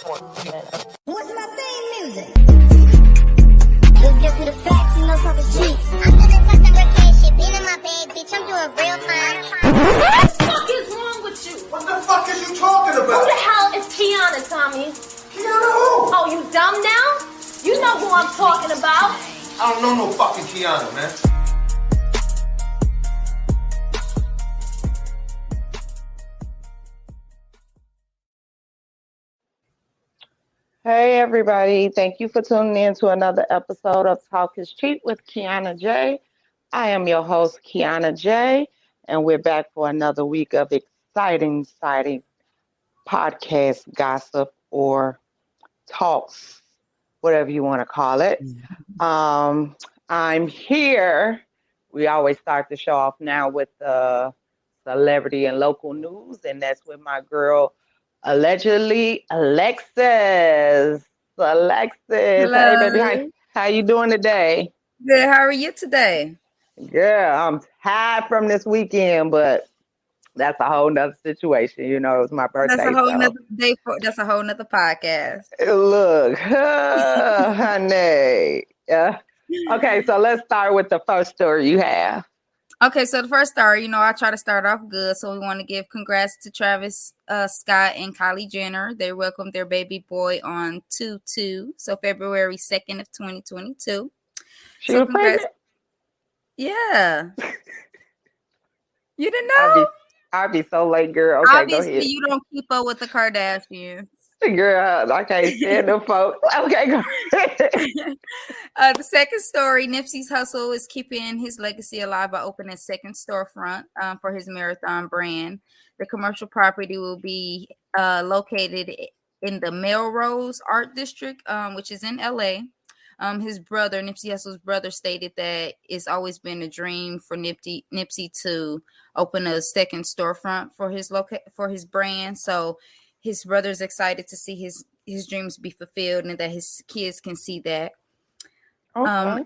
What's my theme music? Let's get to the facts, you know talking streets. I'm feeling touch and reclaim shit, being in my bag, bitch. I'm doing real time. What the fuck is wrong with you? What the fuck is you talking about? Who the hell is Kiana, Tommy? Kiana who? Oh, you dumb now? You know who I'm talking about. I don't know no fucking Kiana, man. Hey everybody, thank you for tuning in to another episode of Talk is Cheap with Kiana J. I am your host, Kiana J, and we're back for another week of exciting podcast gossip or talks, whatever you want to call it. I'm here. We always start the show off now with celebrity and local news, and that's with my girl, allegedly Alexis. Hello. Hey baby, how you doing today? Good. How are you today? Yeah, I'm tired from this weekend, but that's a whole nother situation. You know, it was my birthday. That's a whole nother day. That's a whole nother podcast. Look, honey. Yeah. Okay, so let's start with the first story you have. Okay, so the first story, I try to start off good. So we want to give congrats to Travis Scott and Kylie Jenner. They welcomed their baby boy on 2/2, so February 2nd of 2022. She was pregnant? Yeah. You didn't know? I'd be so late, girl. Okay, obviously, go ahead. You don't keep up with the Kardashians. Girl, I can't stand them folks. Okay, go ahead. The second story, Nipsey's hustle is keeping his legacy alive by opening a second storefront for his Marathon brand. The commercial property will be located in the Melrose Art District, which is in LA. His brother, Nipsey Hussle's brother, stated that it's always been a dream for Nipsey to open a second storefront for his brand. So his brother's excited to see his dreams be fulfilled and that his kids can see that. Okay.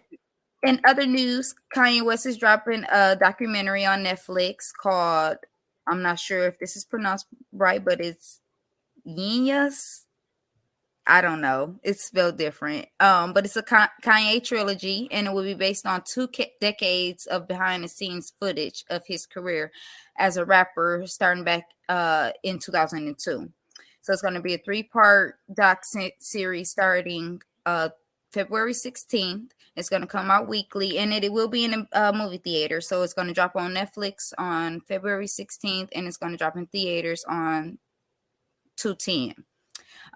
In other news, Kanye West is dropping a documentary on Netflix called, I'm not sure if this is pronounced right, but it's Genius. I don't know. It's spelled different. But it's a Kanye trilogy, and it will be based on 2 decades of behind-the-scenes footage of his career as a rapper, starting back in 2002. So it's going to be a 3-part doc series starting February 16th. It's going to come out weekly, and it will be in a movie theater. So it's going to drop on Netflix on February 16th, and it's going to drop in theaters on 2/10.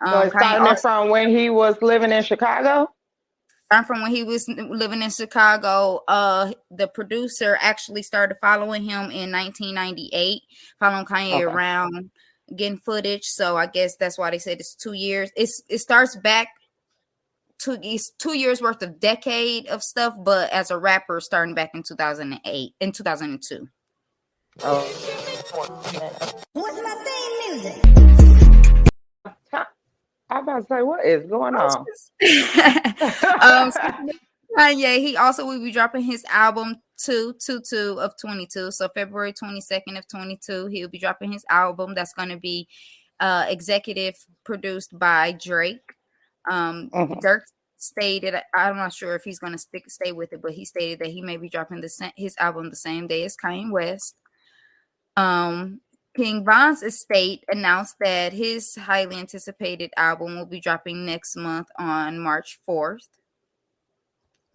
So it's starting from when he was living in Chicago? From when he was living in Chicago. The producer actually started following him in 1998, following Kanye around, getting footage. So I guess that's why they said it's 2 years. It starts back to it's 2 years worth of decade of stuff, but as a rapper starting back in 2008 and 2002. What's my theme music? I'm about to say, what is going on? Kanye, he also will be dropping his album 2/22 of 22. So February 22nd of 22, he'll be dropping his album. That's going to be executive produced by Drake. Dirk stated, I'm not sure if he's going to stay with it, but he stated that he may be dropping his album the same day as Kanye West. King Von's estate announced that his highly anticipated album will be dropping next month on March 4th.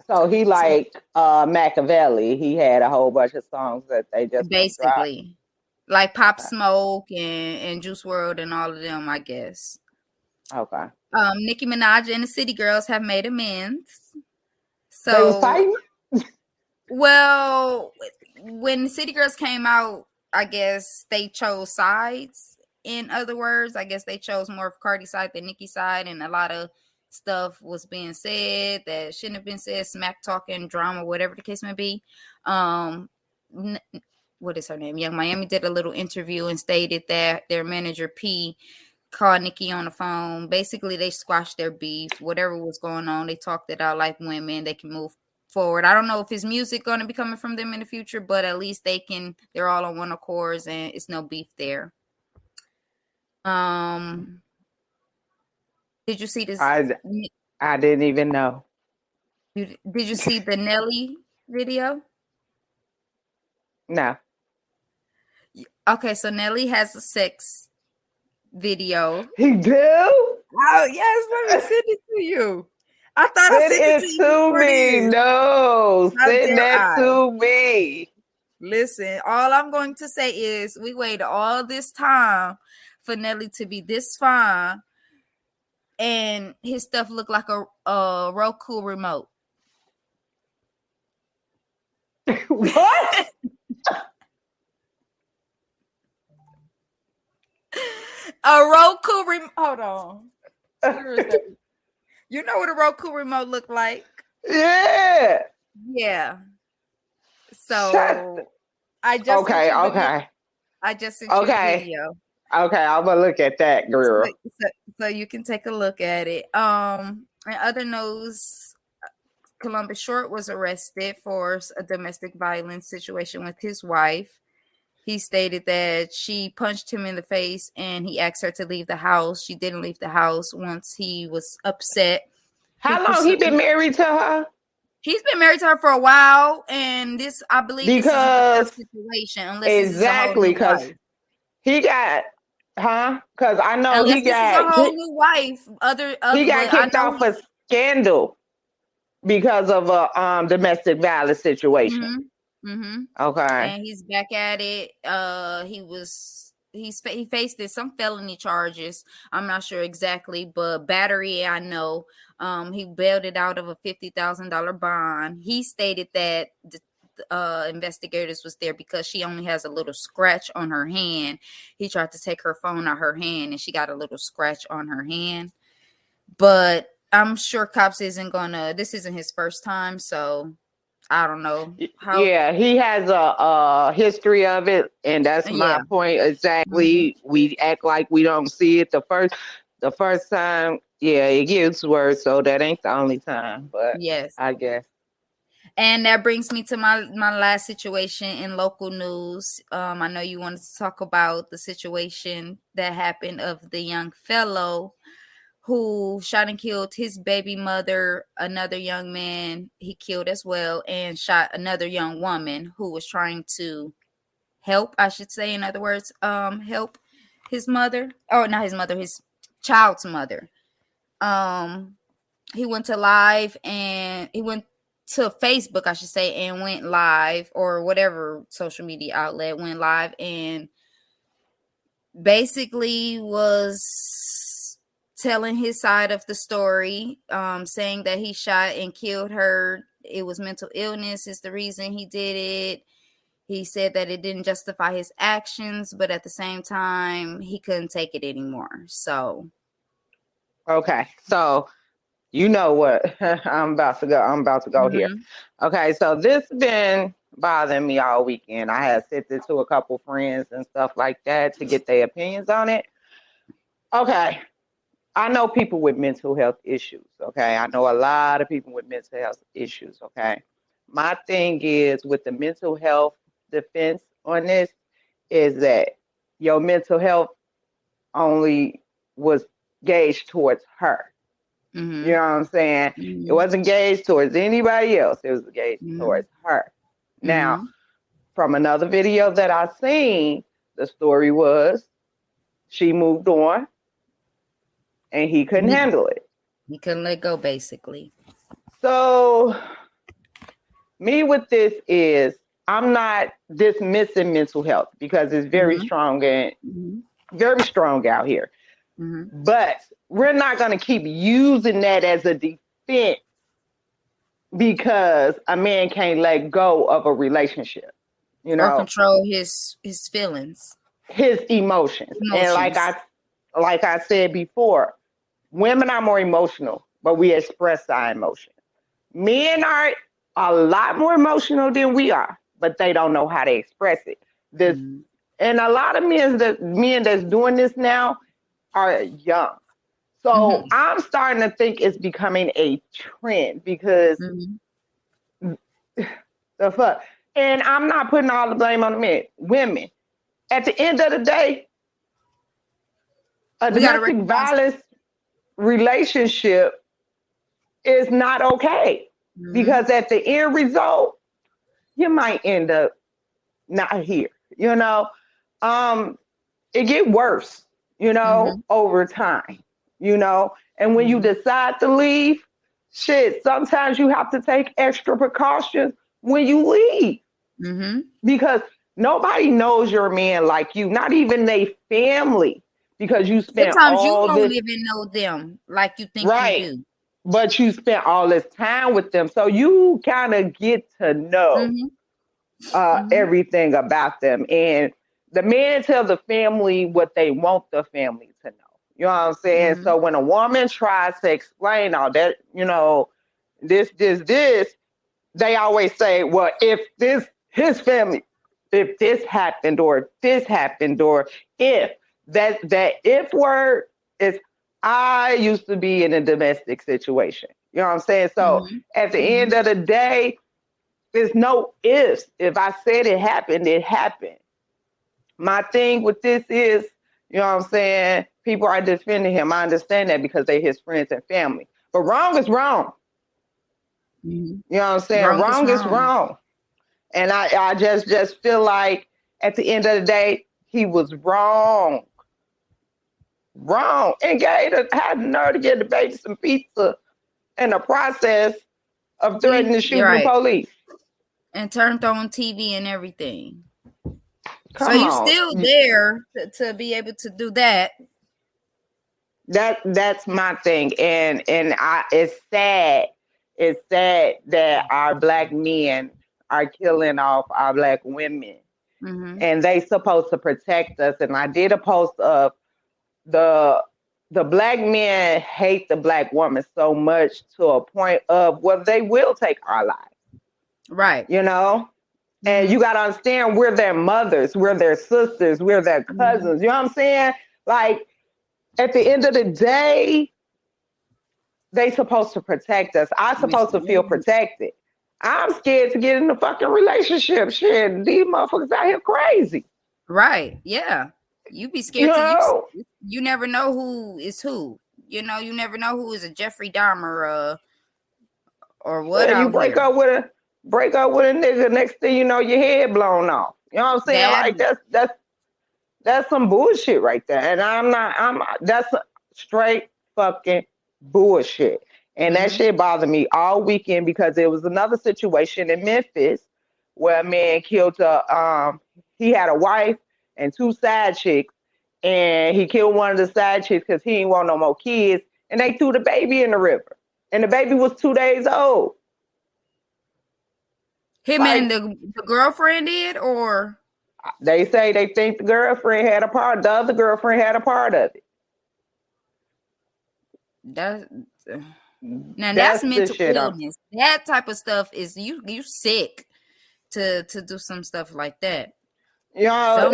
So he Machiavelli. He had a whole bunch of songs that they just basically like Pop Smoke and Juice WRLD and all of them, I guess. Okay. Nicki Minaj and the City Girls have made amends. So they was fighting? Well, when the City Girls came out, I guess they chose sides. In other words, I guess they chose more of Cardi's side than Nicki's side, and a lot of stuff was being said that shouldn't have been said, smack talking, drama, whatever the case may be. What is her name? Young Miami did a little interview and stated that their manager P called Nicki on the phone. Basically, they squashed their beef. Whatever was going on, they talked it out like women. They can move forward. I don't know if his music going to be coming from them in the future, but at least they're all on one accord and it's no beef there. Did you see this? I didn't even know. Did you see the Nelly video? No. Okay, so Nelly has a sex video. He do? Oh yes, let me send it to you. I thought I Send sent it to it you to before me. this. No. How Send dare that I? to me. Listen, all I'm going to say is we waited all this time for Nelly to be this fine, and his stuff looked like a Roku remote. What? A Roku remote. Hold on. Where is that? You know what a Roku remote look like? Yeah. Yeah. So I just Okay, sent you the okay. I just sent you the video. Okay, I'm gonna look at that, girl. So you can take a look at it. In other news, Columbus Short was arrested for a domestic violence situation with his wife. He stated that she punched him in the face and he asked her to leave the house. She didn't leave the house. Once he was upset. How long he been married to her? He's been married to her for a while, and I believe this isn't the first situation, unless this is a whole new wife. He got, because I know unless this is a whole new wife. He got kicked off a scandal because of a domestic violence situation. Okay. And he's back at it. He faced some felony charges. I'm not sure exactly, but battery, I know. He bailed it out of a $50,000 bond. He stated that the investigators was there because she only has a little scratch on her hand. He tried to take her phone out her hand and she got a little scratch on her hand. But I'm sure cops this isn't his first time, so I don't know. Yeah, he has a history of it, and that's my point exactly. We act like we don't see it the first time. Yeah, it gets worse, so that ain't the only time. But yes, I guess. And that brings me to my last situation in local news. I know you wanted to talk about the situation that happened of the young fellow who shot and killed his baby mother, another young man he killed as well, and shot another young woman who was trying to help, I should say, in other words, help his mother. Oh, not his mother, his child's mother. He went to Facebook, I should say, and went live, or whatever social media outlet went live, and basically was telling his side of the story, saying that he shot and killed her. It was mental illness is the reason he did it. He said that it didn't justify his actions, but at the same time, he couldn't take it anymore. So, okay, so you know what I'm about to go here. Okay, so this been bothering me all weekend. I had sent it to a couple friends and stuff like that to get their opinions on it. Okay. I know people with mental health issues, okay? I know a lot of people with mental health issues, okay? My thing is with the mental health defense on this is that your mental health only was gauged towards her. You know what I'm saying? It wasn't gauged towards anybody else. It was gauged towards her. Now, from another video that I seen, the story was she moved on. And he couldn't handle it. He couldn't let go, basically. So, me with this is, I'm not dismissing mental health because it's very strong and very strong out here. But we're not going to keep using that as a defense because a man can't let go of a relationship, you know, or control his feelings, his emotions. And like I said before, women are more emotional, but we express our emotions. Men are a lot more emotional than we are, but they don't know how to express it. And a lot of men that's doing this now are young. So I'm starting to think it's becoming a trend because the fuck. And I'm not putting all the blame on the men. Women. At the end of the day, a domestic violence relationship is not okay. Because at the end result, you might end up not here. You know, it get worse. You know, over time. You know, and when you decide to leave, shit, sometimes you have to take extra precautions when you leave because nobody knows your man like you, not even their family, because you spent Sometimes you all don't this even know them like you think you right, do. but you spent all this time with them, so you kind of get to know everything about them. And the men tell the family what they want the family to know. You know what I'm saying? So when a woman tries to explain all that, you know, this, they always say, well, if this, his family, if this happened or if this happened or if that if word is, I used to be in a domestic situation. You know what I'm saying? So at the end of the day, there's no ifs. If I said it happened, it happened. My thing with this is, you know what I'm saying? People are defending him. I understand that because they're his friends and family. But wrong is wrong. You know what I'm saying? Wrong is Wrong is wrong. wrong. And I just feel like at the end of the day, he was wrong. Wrong. And had the nerve to get the baby some pizza in the process of threatening to shoot You're the right. police. And turned on TV and everything. So Come you on. still there to be able to do that. That's my thing. And it's sad. It's sad that our black men are killing off our black women. And they supposed to protect us. And I did a post of the black men hate the black woman so much to a point of, well, they will take our lives. Right. You know? And you got to understand, we're their mothers, we're their sisters, we're their cousins. You know what I'm saying? Like, at the end of the day, they supposed to protect us. I'm supposed to feel protected. I'm scared to get in a fucking relationship. Shit, these motherfuckers out here crazy. Right. Yeah. You be You scared know? you never know who is who. You know, you never know who is a Jeffrey Dahmer or what Yeah, you out break here. up with a nigga, next thing you know, your head blown off. You know what I'm saying? That Like that's some bullshit right there. And that's straight fucking bullshit. And that shit bothered me all weekend because there was another situation in Memphis where a man killed he had a wife and two side chicks, and he killed one of the side chicks because he didn't want no more kids, and they threw the baby in the river. And the baby was 2 days old. him Like, and the girlfriend did, or they say they think the other girlfriend had a part of it. that now that's That's the mental shit illness. That type of stuff is you sick to do some stuff like that. you know,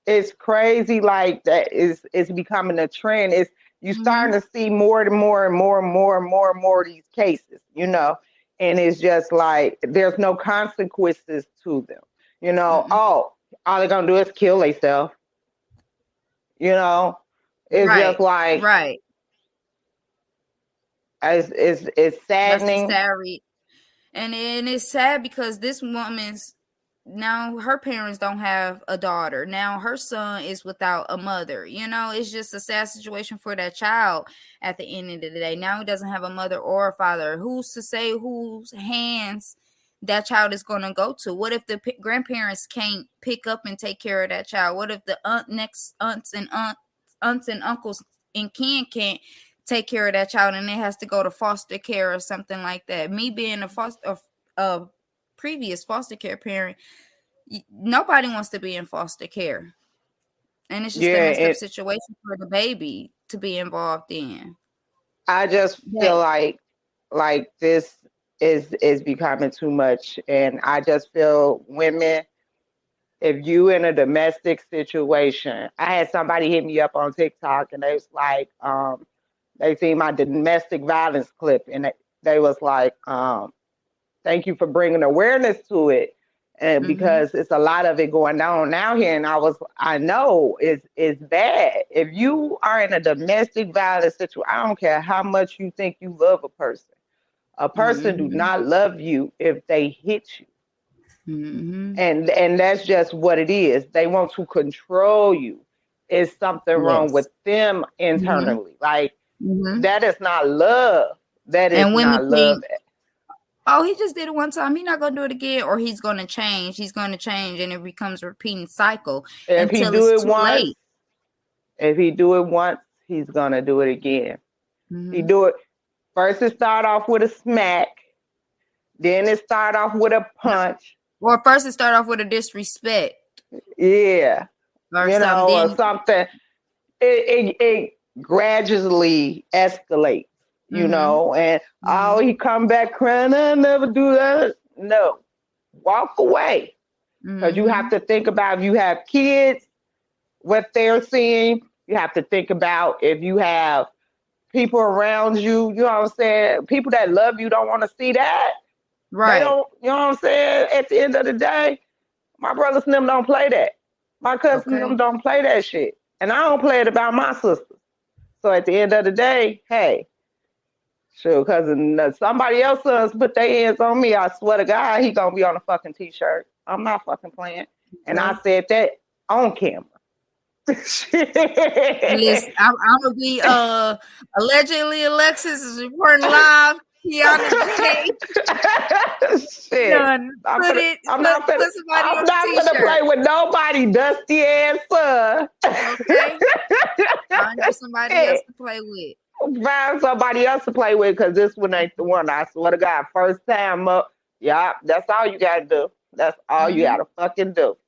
it's crazy. Like that it's becoming a trend. It's you starting to see more and more and more and more and more and more of these cases, you know, and it's just like there's no consequences to them. You know, all they're gonna do is kill themselves. You know, it's Right. just like Right. it's That's the saddening. sad and it's sad because this woman's now her parents don't have a daughter. Now her son is without a mother. You know, it's just a sad situation for that child at the end of the day. Now he doesn't have a mother or a father. Who's to say whose hands that child is going to go to? What if the grandparents can't pick up and take care of that child? What if the aunts and uncles and kin can't take care of that child and it has to go to foster care or something like that? Me being a previous foster care parent, nobody wants to be in foster care, and it's just a messed up situation for the baby to be involved in. I just feel like this is becoming too much, and I just feel women, if you in a domestic situation, I had somebody hit me up on TikTok and they was like, they seen my domestic violence clip and they was like, thank you for bringing awareness to it. and because it's a lot of it going on out here, and I know it's bad. If you are in a domestic violence situation, I don't care how much you think you love a person do not love you if they hit you. And that's just what it is. They want to control you. It's something wrong with Yes. them internally. Like, that is not love. That is And women not love. think, oh, he just did it one time, he's not gonna do it again, or he's gonna change, and it becomes a repeating cycle If he until do it's it too once, late. he's gonna do it again. He do it first. It start off with a smack, then it start off with a punch. Or first it start off with a disrespect. Yeah, Or you know, something. or something. It gradually escalates, you know, and he come back crying, I never do that. No, walk away. Because you have to think about if you have kids, what they're seeing. You have to think about if you have people around you, you know what I'm saying? People that love you don't want to see that. Right. They don't, you know what I'm saying? At the end of the day, my brothers and them don't play that. My cousins and them don't play that shit. And I don't play it about my sisters. So at the end of the day, hey, sure, cousin, somebody else sons put their hands on me, I swear to God, he gonna be on a fucking t-shirt. I'm not fucking playing. And I said that on camera. Listen, I'm gonna be allegedly Alexis is reporting live. Kiana's page. Shit. Done. I'm not Put somebody on gonna t-shirt. play with nobody dusty ass son. Okay. Find you somebody else to play with. Find somebody else to play with, because this one ain't the one. I swear to God, first time up. Yeah, that's all you gotta do. That's all you gotta fucking do.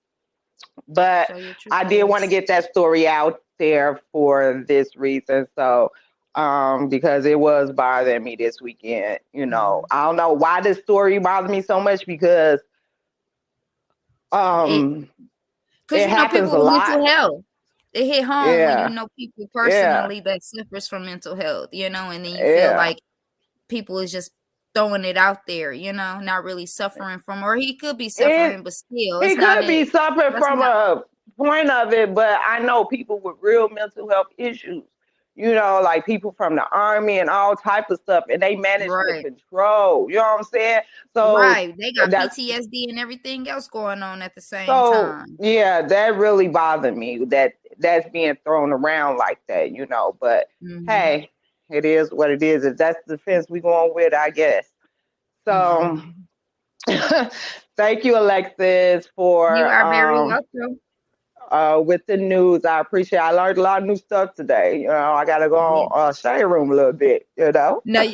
But I did want to get that story out there for this reason. So, because it was bothering me this weekend, you know, I don't know why this story bothered me so much, because, it happens people a with lot. mental health. It hit home when you know people personally that suffers from mental health, you know, and then you feel like people is just throwing it out there, you know, not really suffering from, or he could be suffering, but still, He it's not could be suffering from a point of it, but I know people with real mental health issues, you know, like people from the army and all type of stuff, and they manage to control, you know what I'm saying? So they got PTSD and everything else going on at the same time. Yeah, that really bothered me, that's being thrown around like that, you know, but hey, it is what it is. If that's the fence we going with, I guess. So thank you, Alexis, for you are very welcome. With the news. I appreciate it. I learned a lot of new stuff today. You know, I gotta go on Shade Room a little bit, you know. Now,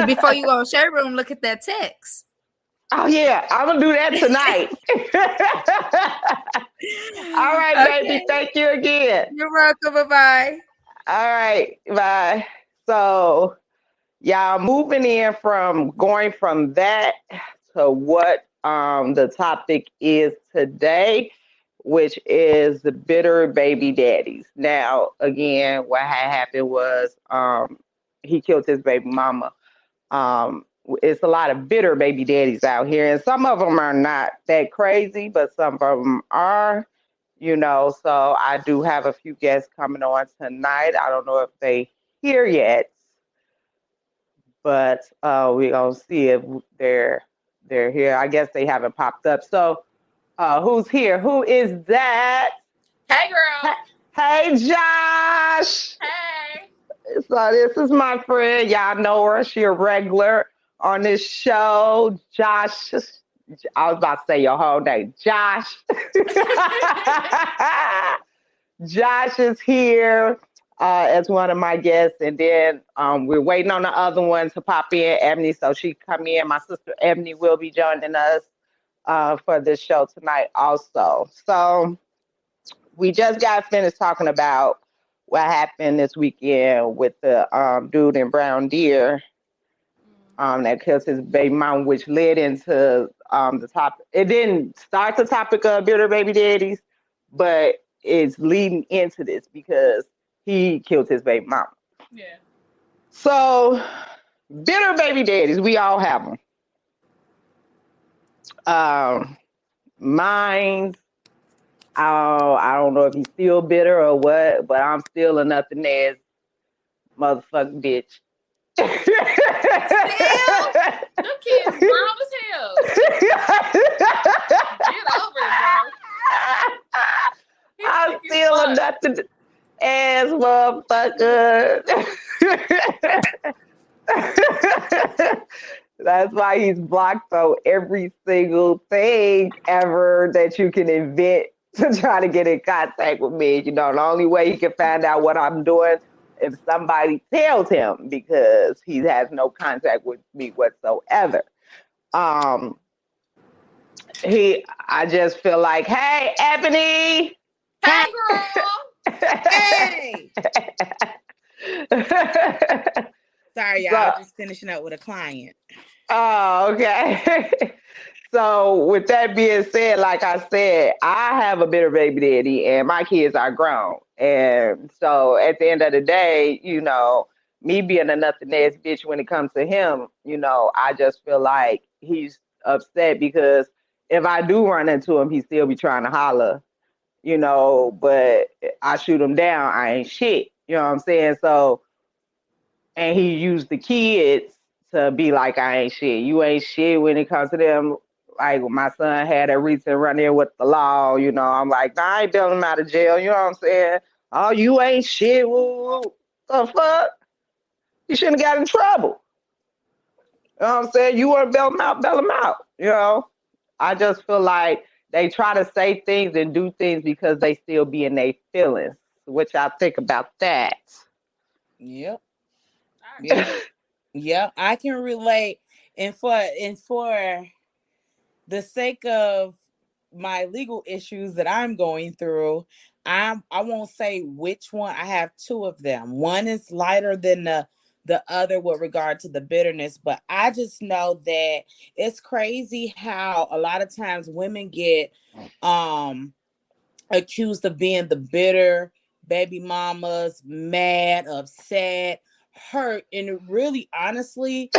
before you go on Shade Room, look at that text. Oh yeah, I'm gonna do that tonight. All right, baby. Thank you again. You're welcome. Bye-bye. All right, bye. So y'all moving in from going from that to what the topic is today, which is the bitter baby daddies. Now, again, what had happened was he killed his baby mama. It's a lot of bitter baby daddies out here, and some of them are not that crazy, but some of them are, you know. So I do have a few guests coming on tonight. I don't know if they here yet, but we're gonna see if they're here. I guess they haven't popped up. So who's here? Who is that? Hey, girl. Hey, Josh. Hey. So this is my friend. Y'all know her. She a regular on this show. Josh. I was about to say your whole name. Josh. Josh is here as one of my guests. And then we're waiting on the other one to pop in, Ebony. So she come in. My sister Ebony will be joining us for this show tonight also. So we just got finished talking about what happened this weekend with the dude in Brown Deer that killed his baby mom, which led into the topic. It didn't start the topic of bitter baby daddies, but it's leading into this because he killed his baby mama. Yeah. So bitter baby daddies, we all have them. Mine's, I don't know if he's still bitter or what, but I'm still a nothing ass motherfucking bitch. Still, them kids grown as hell. Get over it, bro. I'm still a nothing ass motherfucker. That's why he's blocked on every single thing ever that you can invent to try to get in contact with me. You know, the only way he can find out what I'm doing if somebody tells him, because he has no contact with me whatsoever. I just feel like, hey, Ebony. Hey, girl. Hey. Sorry, y'all. I was just finishing up with a client. Oh, okay. So with that being said, like I said, I have a bitter baby daddy and my kids are grown. And so at the end of the day, you know, me being a nothing ass bitch when it comes to him, you know, I just feel like he's upset because if I do run into him, he still be trying to holler, you know, but I shoot him down, I ain't shit. You know what I'm saying? So, and he used the kids to be like, I ain't shit. You ain't shit when it comes to them. Like my son had a recent run in with the law, you know. I'm like, nah, I ain't bailing him out of jail. You know what I'm saying? Oh, you ain't shit. Woo. The fuck? You shouldn't have got in trouble. You know what I'm saying? You want to bail him out. You know? I just feel like they try to say things and do things because they still be in their feelings. What y'all think about that? Yep. Yep. I can relate. And for the sake of my legal issues that I'm going through, I won't say which one. I have two of them. One is lighter than the other with regard to the bitterness, but I just know that it's crazy how a lot of times women get accused of being the bitter baby mamas, mad, upset, hurt, and really honestly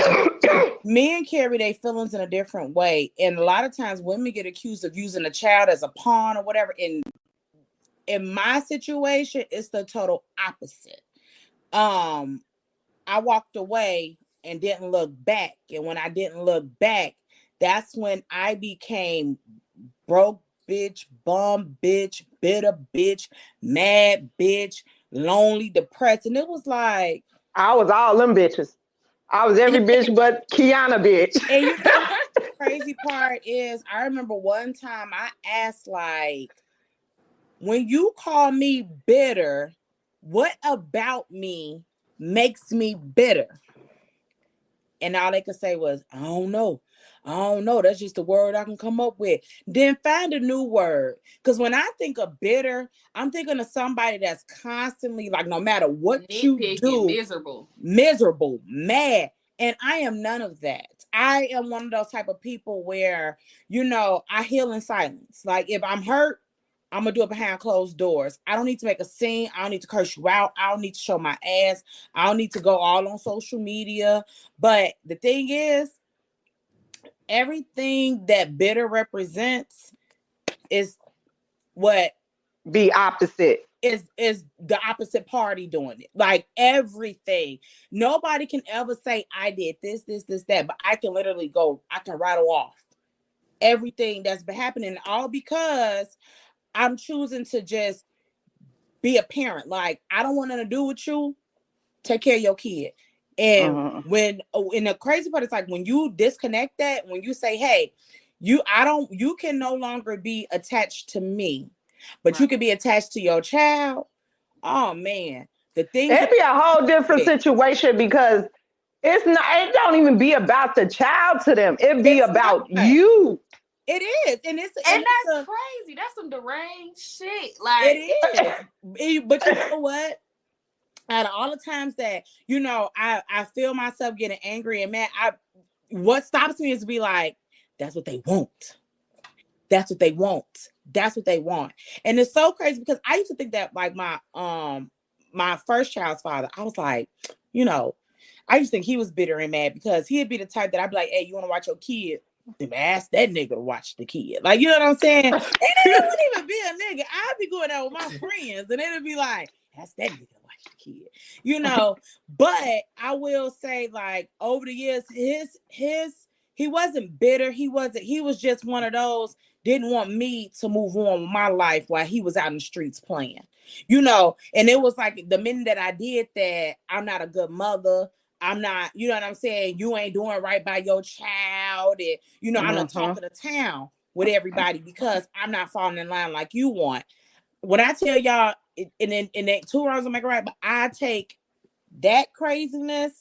men carry their feelings in a different way. And a lot of times women get accused of using a child as a pawn or whatever. In my situation, it's the total opposite. I walked away and didn't look back. And when I didn't look back, that's when I became broke bitch, bum bitch, bitter bitch, mad bitch, lonely, depressed. And it was like, I was all them bitches. I was every bitch but Kiana bitch. And you know the crazy part is, I remember one time I asked, like, when you call me bitter, what about me makes me bitter? And all they could say was, I don't know. That's just the word I can come up with. Then find a new word. Because when I think of bitter, I'm thinking of somebody that's constantly, like, no matter what you do, miserable, mad. And I am none of that. I am one of those type of people where, you know, I heal in silence. Like, if I'm hurt, I'm going to do it behind closed doors. I don't need to make a scene. I don't need to curse you out. I don't need to show my ass. I don't need to go all on social media. But the thing is, everything that bitter represents is what be opposite. Is the opposite party doing it. Like everything. Nobody can ever say I did this, that, but I can literally I can rattle off everything that's been happening, all because I'm choosing to just be a parent. Like, I don't want nothing to do with you. Take care of your kid. And and the crazy part is, like, when you disconnect that, when you say, hey, you can no longer be attached to me, but you can be attached to your child. Oh man, it'd be a whole different situation, because it don't even be about the child to them. It'd be about you. It is. And that's crazy. That's some deranged shit. Like, it is. But you know what? Out of all the times that, you know, I feel myself getting angry and mad, what stops me is to be like, that's what they want. That's what they want. That's what they want. And it's so crazy because I used to think that, like, my first child's father, I was like, you know, I used to think he was bitter and mad because he'd be the type that I'd be like, hey, you want to watch your kid ask that nigga to watch the kid. Like, you know what I'm saying? And it wouldn't even be a nigga. I'd be going out with my friends and it'd be like, ask that nigga to watch the kid. You know, but I will say, like, over the years, he wasn't bitter. He was just one of those, didn't want me to move on with my life while he was out in the streets playing. You know, and it was like the minute that I did that, I'm not a good mother. I'm not, you know what I'm saying? You ain't doing right by your child. And, you know, I'm the talk of the town with everybody because I'm not falling in line like you want. When I tell y'all, and then 2 wrongs don't make a right, but I take that craziness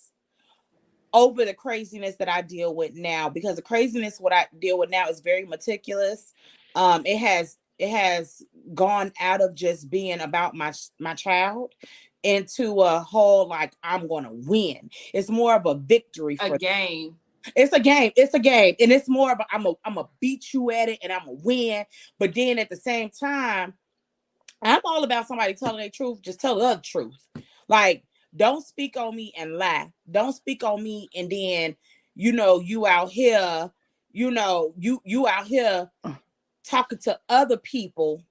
over the craziness that I deal with now, because the craziness what I deal with now is very meticulous. It has gone out of just being about my child into a whole, like, I'm gonna win. It's more of a victory for a game. It's a game. It's a game. And it's more of a, I'm a beat you at it and I'm a win. But then at the same time, I'm all about somebody telling their truth. Just tell the truth. Like, don't speak on me and lie. Don't speak on me and then, you know, you out here, you know, you out here talking to other people,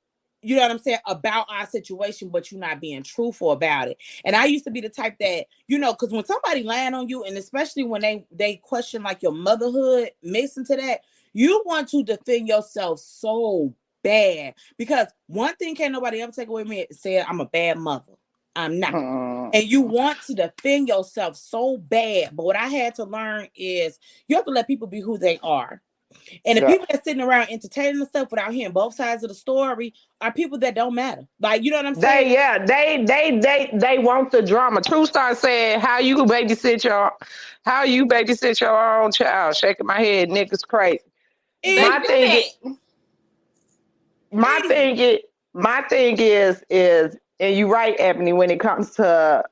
you know what I'm saying, about our situation, but you're not being truthful about it. And I used to be the type that, you know, because when somebody land on you, and especially when they question like your motherhood mixed into that, you want to defend yourself so bad. Because one thing can't nobody ever take away from me and say I'm a bad mother. I'm not. And you want to defend yourself so bad. But what I had to learn is you have to let people be who they are. And the people that's sitting around entertaining themselves without hearing both sides of the story are people that don't matter. Like, you know what I'm saying? They want the drama. True Star said, how you babysit your own child? Shaking my head, niggas crazy. My thing is, and you're right, Ebony, when it comes to,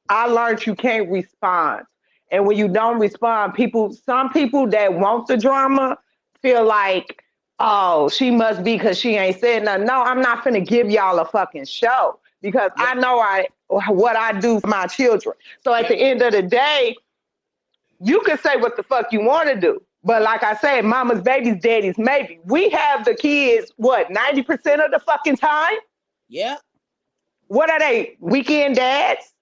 I learned you can't respond. And when you don't respond, some people that want the drama feel like, oh, she must be because she ain't said nothing. No, I'm not finna give y'all a fucking show because I know what I do for my children. So at the end of the day, you can say what the fuck you want to do. But like I said, mama's baby's daddy's maybe. We have the kids, 90% of the fucking time? Yeah. What are they? Weekend dads?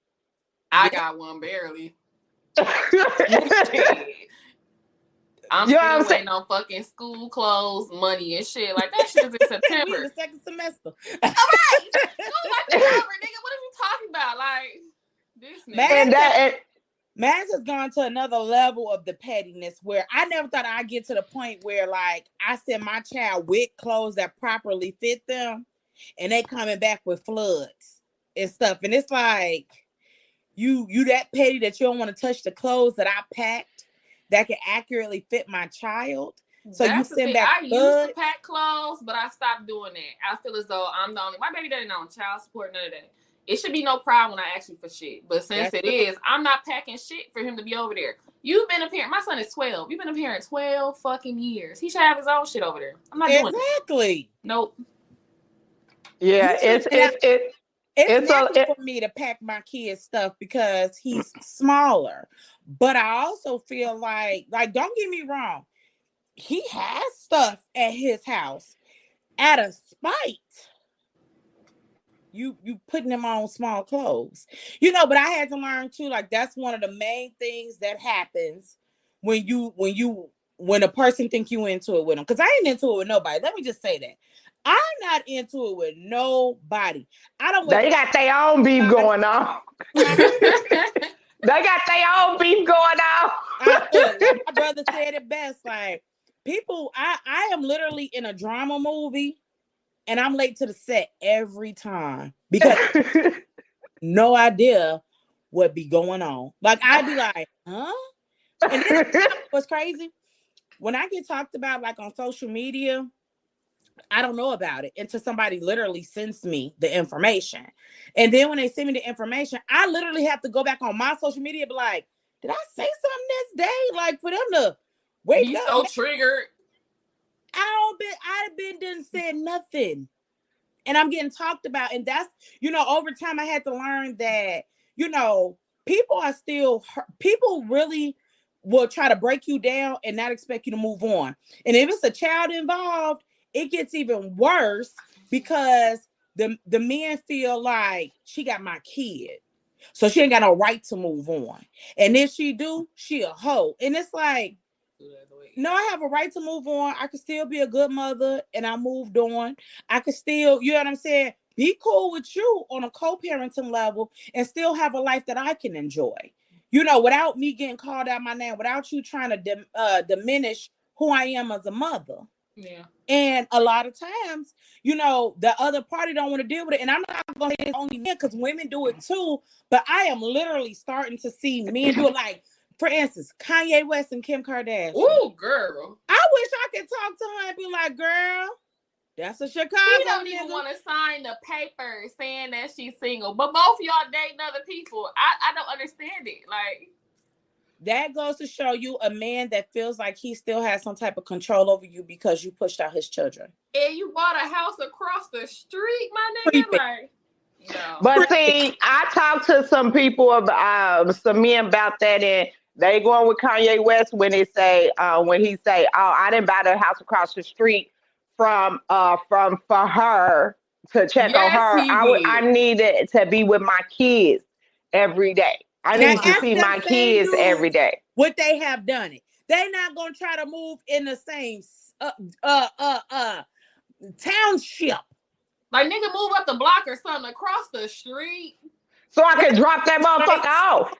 I got one barely. I'm still waiting on fucking school clothes, money, and shit. Like, that shit is in September. We in the second semester. All right. School might be over, nigga. What are you talking about? Like, this nigga. Maz has gone to another level of the pettiness where I never thought I'd get to the point where, like, I send my child with clothes that properly fit them, and they coming back with floods and stuff. And it's like, you that petty that you don't want to touch the clothes that I packed that can accurately fit my child. So that's you send back floods. I used to pack clothes, but I stopped doing that. I feel as though I'm the only, my baby daddy not on child support, none of that. It should be no problem when I ask you for shit. But since it is, I'm not packing shit for him to be over there. You've been a parent. My son is 12. You've been a parent 12 fucking years. He should have his own shit over there. I'm not doing it. Exactly. Nope. Yeah, it's natural for me to pack my kid's stuff because he's smaller. But I also feel like don't get me wrong, he has stuff at his house out of spite. You putting him on small clothes, you know. But I had to learn too. Like, that's one of the main things that happens when a person think you into it with them. Because I ain't into it with nobody. Let me just say that. I'm not into it with nobody. I don't. They got their own beef going on. They got their own beef going on. My brother said it best. Like, people, I am literally in a drama movie, and I'm late to the set every time because no idea what be going on. Like, I'd be like, huh? And then what's crazy? When I get talked about, like, on social media, I don't know about it until somebody literally sends me the information. And then when they send me the information, I literally have to go back on my social media and be like, did I say something this day? Like, for them to wake up. So triggered. I've didn't say nothing. And I'm getting talked about. And that's, you know, over time I had to learn that, you know, people really will try to break you down and not expect you to move on. And if it's a child involved, it gets even worse because the men feel like she got my kid, so she ain't got no right to move on. And if she do, she a hoe. And it's like, no, I have a right to move on. I could still be a good mother, and I moved on. I could still, you know what I'm saying, be cool with you on a co-parenting level and still have a life that I can enjoy. You know, without me getting called out my name, without you trying to diminish who I am as a mother. Yeah. And a lot of times, you know, the other party don't want to deal with it. And I'm not going to say it's only men, because women do it too. But I am literally starting to see men do it. Like, for instance, Kanye West and Kim Kardashian. Ooh, girl. I wish I could talk to her and be like, girl, that's a Chicago. She don't even want to sign the paper saying that she's single. But both of y'all dating other people. I don't understand it. Like, that goes to show you a man that feels like he still has some type of control over you because you pushed out his children. And you bought a house across the street, my nigga. Like, no. But see, I talked to some people about some men about that, and they going with Kanye West when they say when he say, "Oh, I didn't buy the house across the street from for her to check on her. I needed to be with my kids every day. I need to see my kids every day." Would they have done it? They're not gonna try to move in the same township. Like, nigga, move up the block or something across the street, so I can drop that motherfucker off.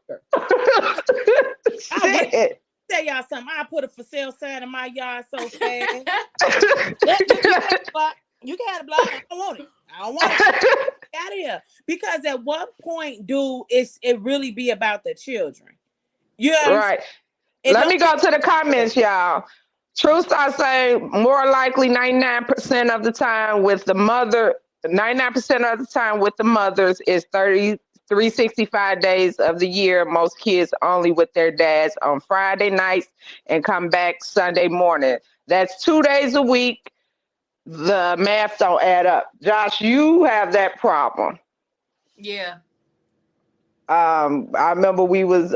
Shit. Tell y'all something. I put a for sale sign in my yard so fast. You can have the block. I don't want it. I don't want it. Get out of here. Because at what point do it really be about the children? You know right. Let me go to the comments, y'all. Truth, I say more likely 99% of the time with the mother, 99% of the time with the mothers is 365 days of the year. Most kids only with their dads on Friday nights and come back Sunday morning. That's 2 days a week. The math don't add up. Josh, you have that problem. Yeah. I remember we was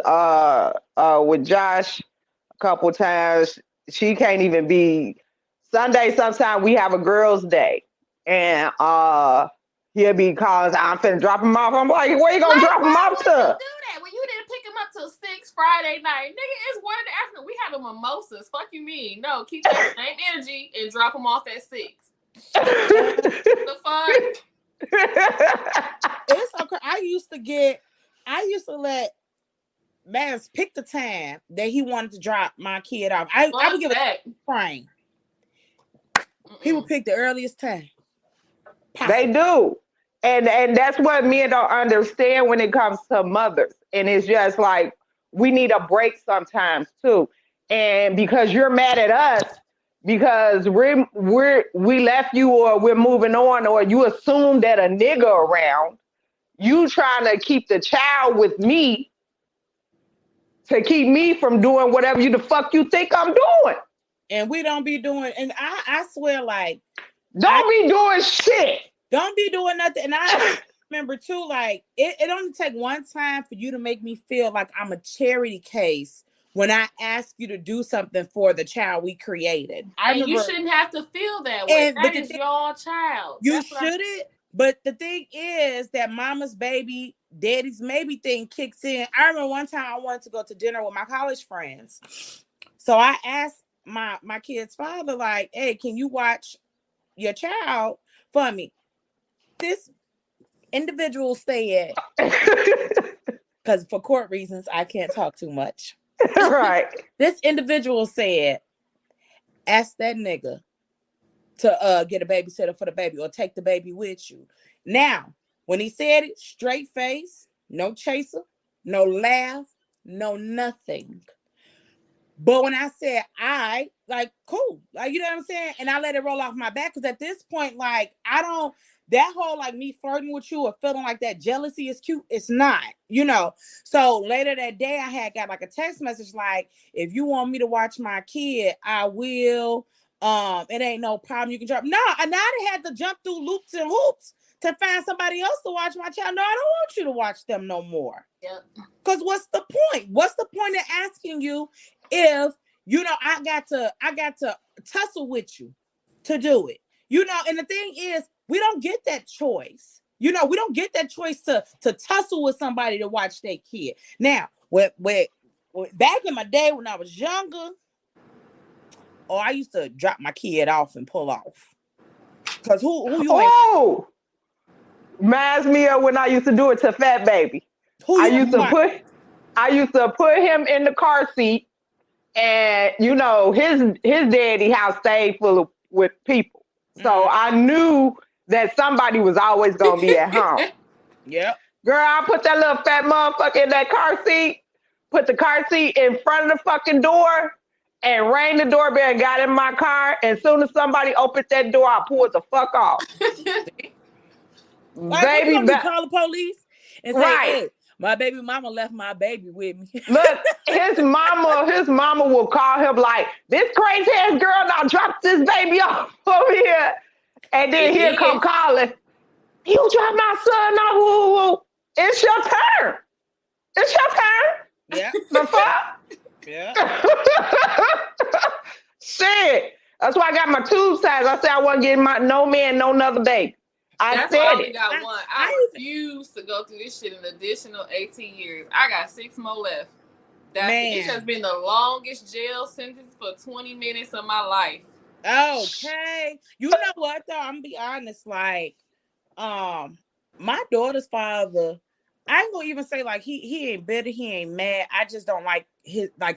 with Josh a couple times. She can't even be Sunday. Sometimes we have a girls' day, and he'll be calling. I'm finna drop him off. I'm like, where you gonna drop him off to? Do that when you didn't pick him up till 6 Friday night, nigga. It's 1 in the afternoon. We having mimosas. Fuck you mean? No, keep that same energy and drop him off at 6. The fuck? It's okay. I used to let Mans pick the time that he wanted to drop my kid off. I would give it a frame. He would pick the earliest time possible. They do. And that's what men don't understand when it comes to mothers. And it's just like, we need a break sometimes too. And because you're mad at us because we left you, or we're moving on, or you assume that a nigga around, you trying to keep the child with me to keep me from doing whatever the fuck you think I'm doing. And we don't be doing, and I swear, like, don't be doing shit. Don't be doing nothing. And I remember too, like, it only take one time for you to make me feel like I'm a charity case when I ask you to do something for the child we created. You shouldn't have to feel that way. That is your child. You shouldn't. But the thing is that mama's baby, daddy's maybe thing kicks in. I remember one time I wanted to go to dinner with my college friends. So I asked my kid's father, like, hey, can you watch your child for me? This individual said, because for court reasons, I can't talk too much. Right. This individual said, ask that nigga to get a babysitter for the baby, or take the baby with you. Now, when he said it, straight face, no chaser, no laugh, no nothing. But when I said cool, like, you know what I'm saying? And I let it roll off my back, because at this point, like, that whole, like, me flirting with you or feeling like that jealousy is cute, it's not, you know. So later that day, I had got like a text message like, if you want me to watch my kid, I will. It ain't no problem. You can drop. No, and I had to jump through loops and hoops to find somebody else to watch my child. No, I don't want you to watch them no more. Yep. Because what's the point? What's the point of asking you if I got to tussle with you to do it. And the thing is, we don't get that choice. We don't get that choice to tussle with somebody to watch their kid. Now, back in my day when I was younger, I used to drop my kid off and pull off. Cause who you ain't? Reminds me of when I used to do it to Fat Baby. I used to put him in the car seat, and his daddy house stayed full with people, so I knew that somebody was always gonna be at home. Yep. Girl, I put that little fat motherfucker in that car seat, put the car seat in front of the fucking door, and rang the doorbell and got in my car. And as soon as somebody opened that door, I pulled the fuck off. Like, Baby, you call the police and say, right. Hey, my baby mama left my baby with me. Look, his mama will call him like, this crazy ass girl now dropped this baby off over here. And then he'll come calling, you dropped my son off. Woo. It's your turn. It's your turn. Yeah. The fuck? Yeah. Shit. That's why I got my tube size. I said I wasn't getting no man, no another baby. That's why I only got one. I refuse to go through this shit an additional 18 years. I got 6 more left. It has been the longest jail sentence for 20 minutes of my life. Okay. You know what though? I'm gonna be honest, like, my daughter's father, I ain't gonna even say like he ain't bitter, he ain't mad. I just don't like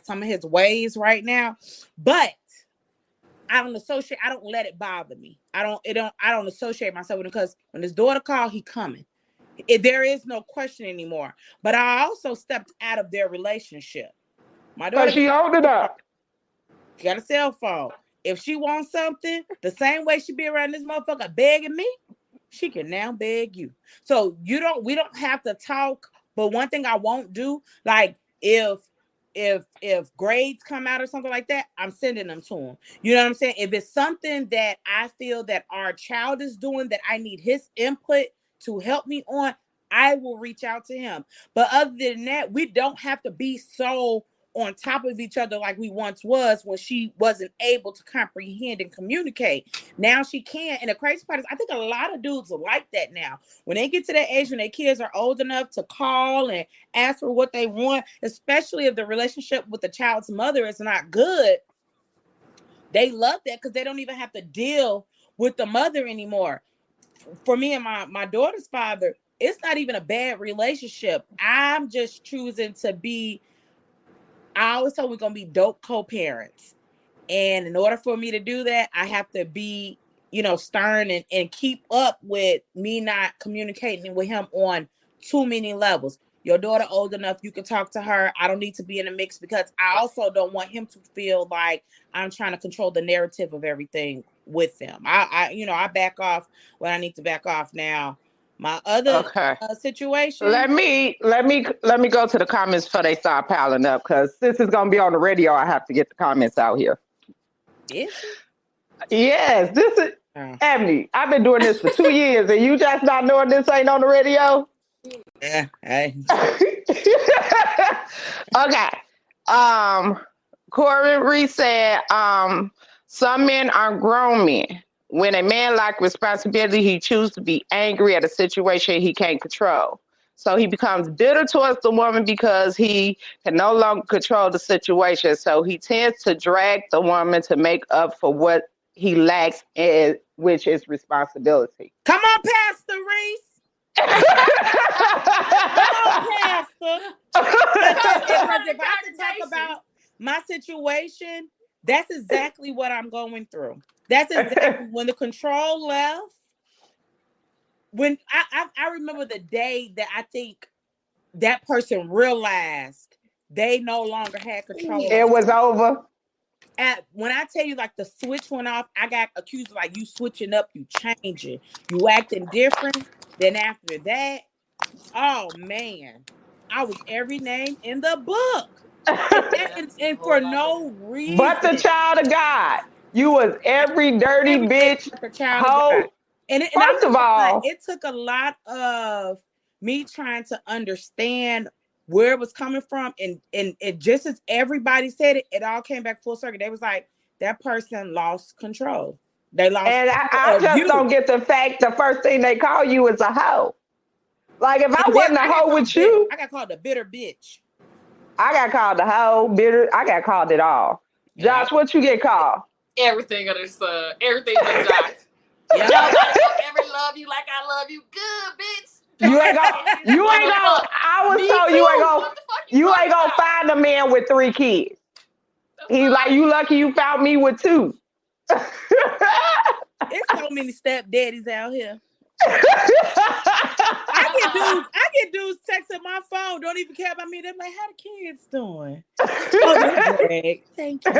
some of his ways right now. But I don't let it bother me. I don't associate myself with him, because when his daughter called, he coming. There is no question anymore. But I also stepped out of their relationship. My daughter, she owned it up. She got a cell phone. If she wants something, the same way she be around this motherfucker begging me, she can now beg you. So we don't have to talk. But one thing I won't do, like if grades come out or something like that, I'm sending them to him. You know what I'm saying? If it's something that I feel that our child is doing that I need his input to help me on, I will reach out to him. But other than that, we don't have to be so on top of each other like we once was when she wasn't able to comprehend and communicate. Now she can. And the crazy part is, I think a lot of dudes are like that now. When they get to that age when their kids are old enough to call and ask for what they want, especially if the relationship with the child's mother is not good, they love that because they don't even have to deal with the mother anymore. For me and my daughter's father, it's not even a bad relationship. I'm just choosing to be, I always tell we're going to be dope co-parents. And in order for me to do that, I have to be, stern and keep up with me not communicating with him on too many levels. Your daughter old enough, you can talk to her. I don't need to be in the mix, because I also don't want him to feel like I'm trying to control the narrative of everything with them. I back off when I need to back off. Now, my other situation. Let me go to the comments before they start piling up, because this is gonna be on the radio. I have to get the comments out here. Yes, this is Ebony. I've been doing this for 2 years, and you just not knowing this ain't on the radio. Yeah. Hey. Okay. Corbin Reese said, some men are grown men. When a man lacks responsibility, he chooses to be angry at a situation he can't control. So he becomes bitter towards the woman because he can no longer control the situation. So he tends to drag the woman to make up for what he lacks, which is responsibility. Come on, Pastor Reese. Come on, Pastor. Because if I can talk about my situation, that's exactly what I'm going through. That's exactly when the control left. When I remember the day that I think that person realized they no longer had control. It was over. When I tell you, like, the switch went off, I got accused of, like, you switching up, you changing, you acting different. Then after that, oh man, I was every name in the book. And for no reason. But the child of God. You was every dirty bitch. The child of God. And first of all, it took a lot of me trying to understand where it was coming from, and it just as everybody said it, it all came back full circle. They was like, that person lost control. They lost And I control of just you. don't get the fact the first thing they call you is a hoe. Like if I And then wasn't a I got hoe called with bitter. you, I got called a bitter bitch. I got called a hoe, bitter. I got called it all. Yeah. Josh, what you get called? Everything under the sun. Everything but Josh. Yeah. Nobody will ever love you like I love you. Good, bitch. You ain't gonna. I was Me told too. you ain't gonna. What the fuck You talking ain't gonna about? find a man with 3 kids. The He's fuck? like, you lucky you found me with 2. There's so many stepdaddies out here. I get dudes texting my phone, don't even care about me. They're like, how the kids doing? Oh, they're great. Thank you.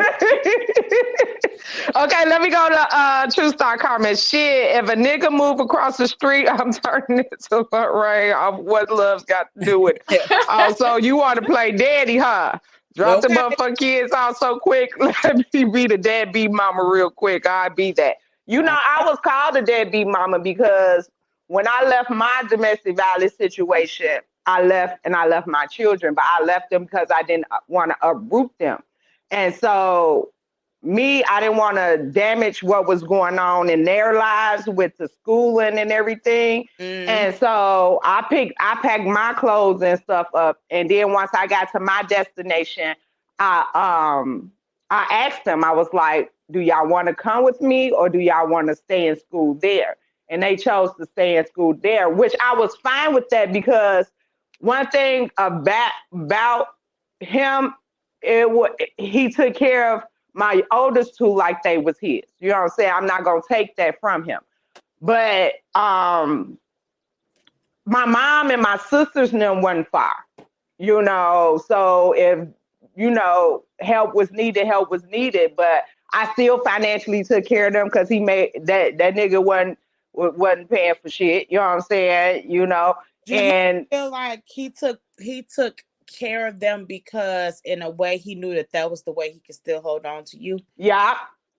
Okay, let me go to True Star comments. Shit, if a nigga move across the street, I'm turning it to Lorraine. What love's got to do with it? So you want to play daddy, huh? Drop the Okay. motherfucking kids out so quick. Let me be the deadbeat mama real quick. I be that. You know, I was called a deadbeat mama because when I left my domestic violence situation, I left my children, but I left them because I didn't want to uproot them. And so I didn't want to damage what was going on in their lives with the schooling and everything. And so I packed my clothes and stuff up. And then once I got to my destination, I asked them, I was like, do y'all want to come with me or do y'all want to stay in school there? And they chose to stay in school there, which I was fine with that because one thing about him, he took care of my oldest 2 like they was his. You know what I'm saying? I'm not gonna take that from him. But my mom and my sisters and them wasn't far. You know, so if help was needed, but I still financially took care of them because he made that nigga wasn't paying for shit. You know what I'm saying? You know, I feel like he took care of them because in a way he knew that was the way he could still hold on to you. Yeah,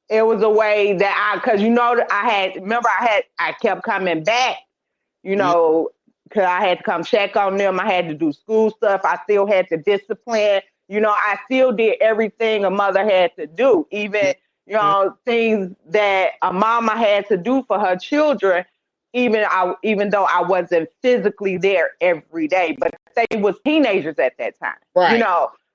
it was a way that because I kept coming back, because I had to come check on them. I had to do school stuff. I still had to discipline. I still did everything a mother had to do, even things that a mama had to do for her children. Even though I wasn't physically there every day, but they was teenagers at that time. Right.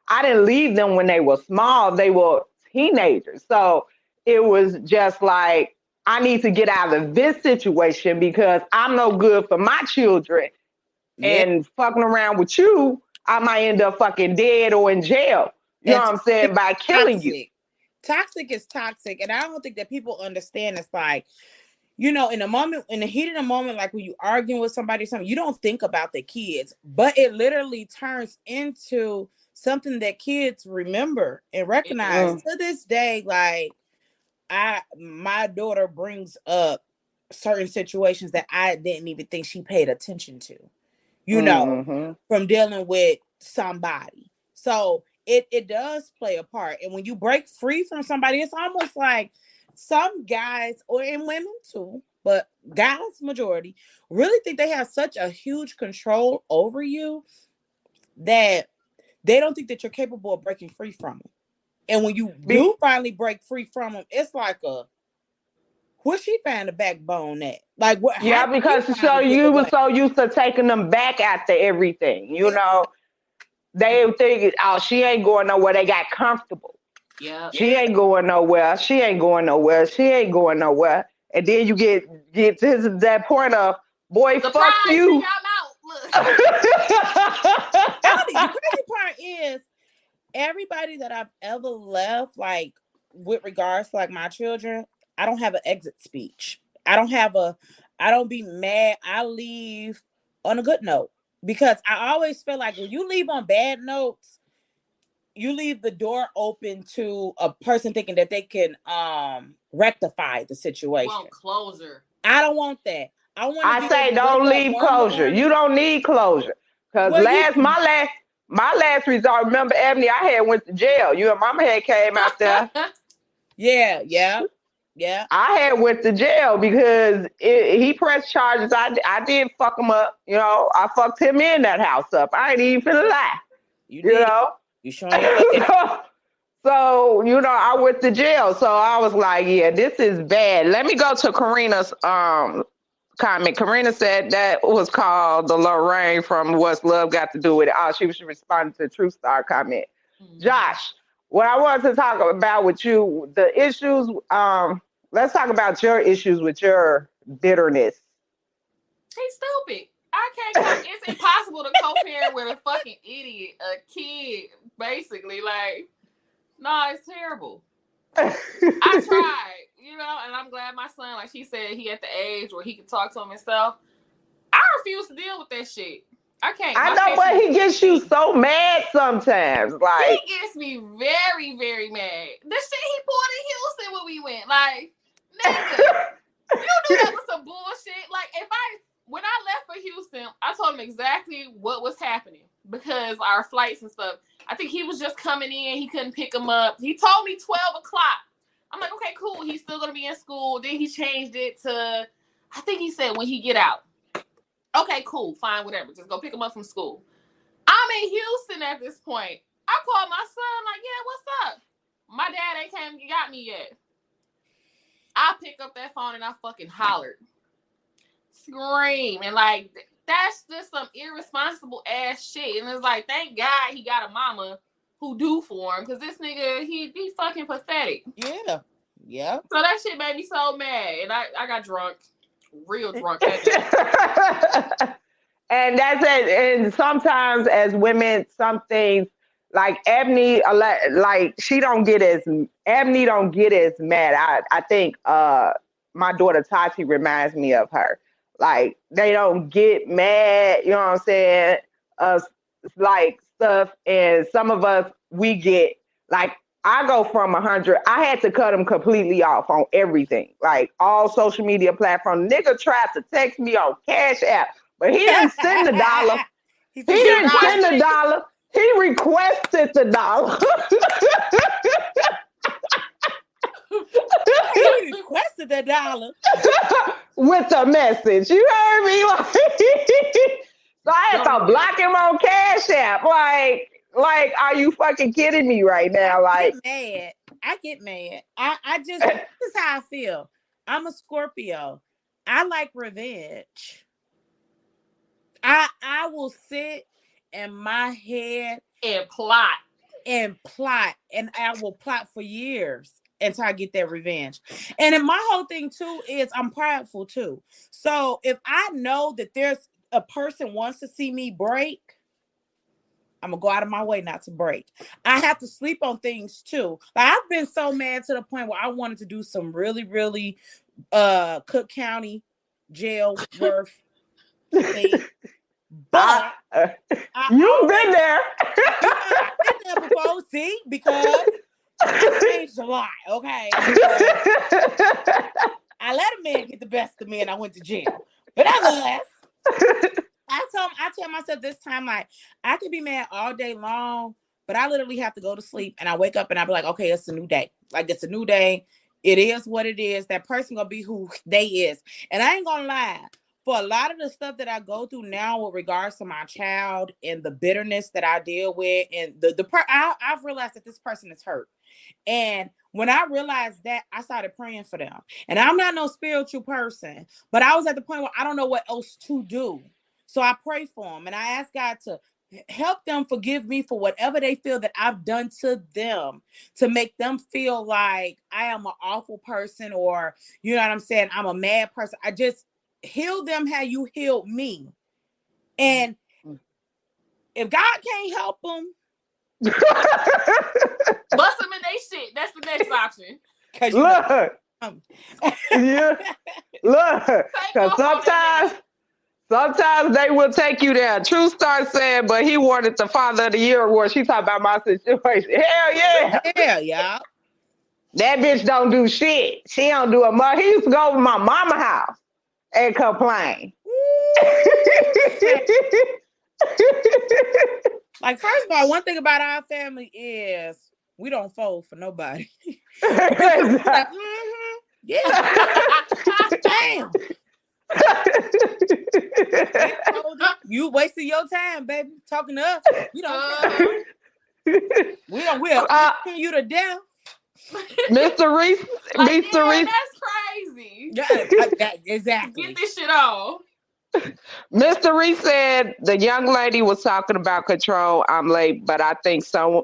I didn't leave them when they were small. They were teenagers. So it was just like, I need to get out of this situation because I'm no good for my children. Yeah. And fucking around with you, I might end up fucking dead or in jail. You know what I'm saying? By killing you. Toxic is toxic. And I don't think that people understand. It's like, in the heat of the moment, like when you arguing with somebody or something, you don't think about the kids, but it literally turns into something that kids remember and recognize to this day. Like my daughter brings up certain situations that I didn't even think she paid attention to, from dealing with somebody. So it does play a part. And when you break free from somebody, it's almost like some guys, and women too, but guys majority, really think they have such a huge control over you that they don't think that you're capable of breaking free from them. And when you do finally break free from them, it's like where she found the backbone at? Like what? Yeah, because you were so used to taking them back after everything. They think, oh, she ain't going nowhere. They got comfortable. Yeah. She ain't going nowhere. She ain't going nowhere. She ain't going nowhere. And then you get to that point of, boy, surprise, fuck you. I'm out. Look. The crazy part is everybody that I've ever left, like with regards to like my children, I don't have an exit speech. I don't be mad. I leave on a good note because I always feel like when you leave on bad notes, you leave the door open to a person thinking that they can rectify the situation. Want closure. I don't want that. I say don't leave closure. You don't need closure. Because my last resort, remember, Ebony, I had went to jail. Your mama had came out there. Yeah. Yeah. I had went to jail because he pressed charges. I did fuck him up. You know, I fucked him in that house up. I ain't even finna lie. You You did. know? You showing your age. So, you know, I went to jail. So I was like, yeah, this is bad. Let me go to Karina's comment. Karina said that was called the Lorraine from What's Love Got to Do with It. Oh, she was responding to the True Star comment. Josh, what I wanted to talk about with you, the issues, let's talk about your issues with your bitterness. He's stupid. I can't. It's impossible to co-parent with a fucking idiot, a kid, basically. Like, no, it's terrible. I tried, you know, and I'm glad my son, like she said, he at the age where he can talk to him himself. I refuse to deal with that shit. I can't. I know, but he gets you so mad sometimes. Like, he gets me very, very mad. The shit he pulled in Houston when we went, like, nigga, you knew that was some bullshit. Like, when I left for Houston, I told him exactly what was happening because our flights and stuff. I think he was just coming in. He couldn't pick him up. He told me 12 o'clock. I'm like, okay, cool. He's still going to be in school. Then he changed it to, I think he said when he get out. Okay, cool. Fine, whatever. Just go pick him up from school. I'm in Houston at this point. I called my son like, yeah, what's up? My dad ain't came and got me yet. I pick up that phone and I fucking hollered. Scream. And like, that's just some irresponsible ass shit. And it's like, thank God he got a mama who do for him. Because this nigga, he fucking pathetic. Yeah. Yeah. So that shit made me so mad. And I got drunk. Real drunk. And that's it. And sometimes as women, some things like Ebony, like Ebony don't get as mad. I think my daughter Tati reminds me of her. Like they don't get mad, you know what I'm saying? Like stuff, and some of us we get like I go from 100. I had to cut him completely off on everything, like all social media platforms. Nigga tried to text me on Cash App, but he didn't send the dollar. He didn't send the dollar. He requested the dollar. He requested the dollar with the message. You heard me? So I had to block him on Cash App. Like, are you fucking kidding me right now? Like, I get mad. I just, this is how I feel. I'm a Scorpio. I like revenge. I will sit in my head and plot. And I will plot for years until I get that revenge. And then my whole thing too is I'm prideful too. So if I know that there's a person wants to see me break, I'm gonna go out of my way not to break. I have to sleep on things too. Like I've been so mad to the point where I wanted to do some really, really Cook County jail worth thing. But you've been there. I've been there before, see, because I changed a lot, okay? I let a man get the best of me and I went to jail. But nonetheless, I tell myself this time, like, I could be mad all day long, but I literally have to go to sleep and I wake up and I be like, okay, it's a new day. Like, it's a new day. It is what it is. That person gonna be who they is. And I ain't gonna lie. For a lot of the stuff that I go through now with regards to my child and the bitterness that I deal with, and I've realized that this person is hurt. And when I realized that, I started praying for them. And I'm not no spiritual person, but I was at the point where I don't know what else to do. So I pray for them and I ask God to help them forgive me for whatever they feel that I've done to them, to make them feel like I am an awful person, or, you know what I'm saying, I'm a mad person. I just heal them how you healed me. And if God can't help them, bust them in they shit. That's the next option. Look, yeah, look, because sometimes they will take you there. True Star said, but he wanted the Father of the Year award. She talked about my situation. Hell yeah. Hell yeah. That bitch don't do shit. She don't do a much. He used to go over my mama house and complain. Like, first of all, one thing about our family is we don't fold for nobody. Yeah. Damn. You wasted your time, baby, talking to us. We don't care. We'll pin you to death. Mr. Reese, Like, Mr. yeah, Reese, that's crazy. Yeah, exactly. Get this shit on. Mr. Reese said the young lady was talking about control. I'm late, but I think some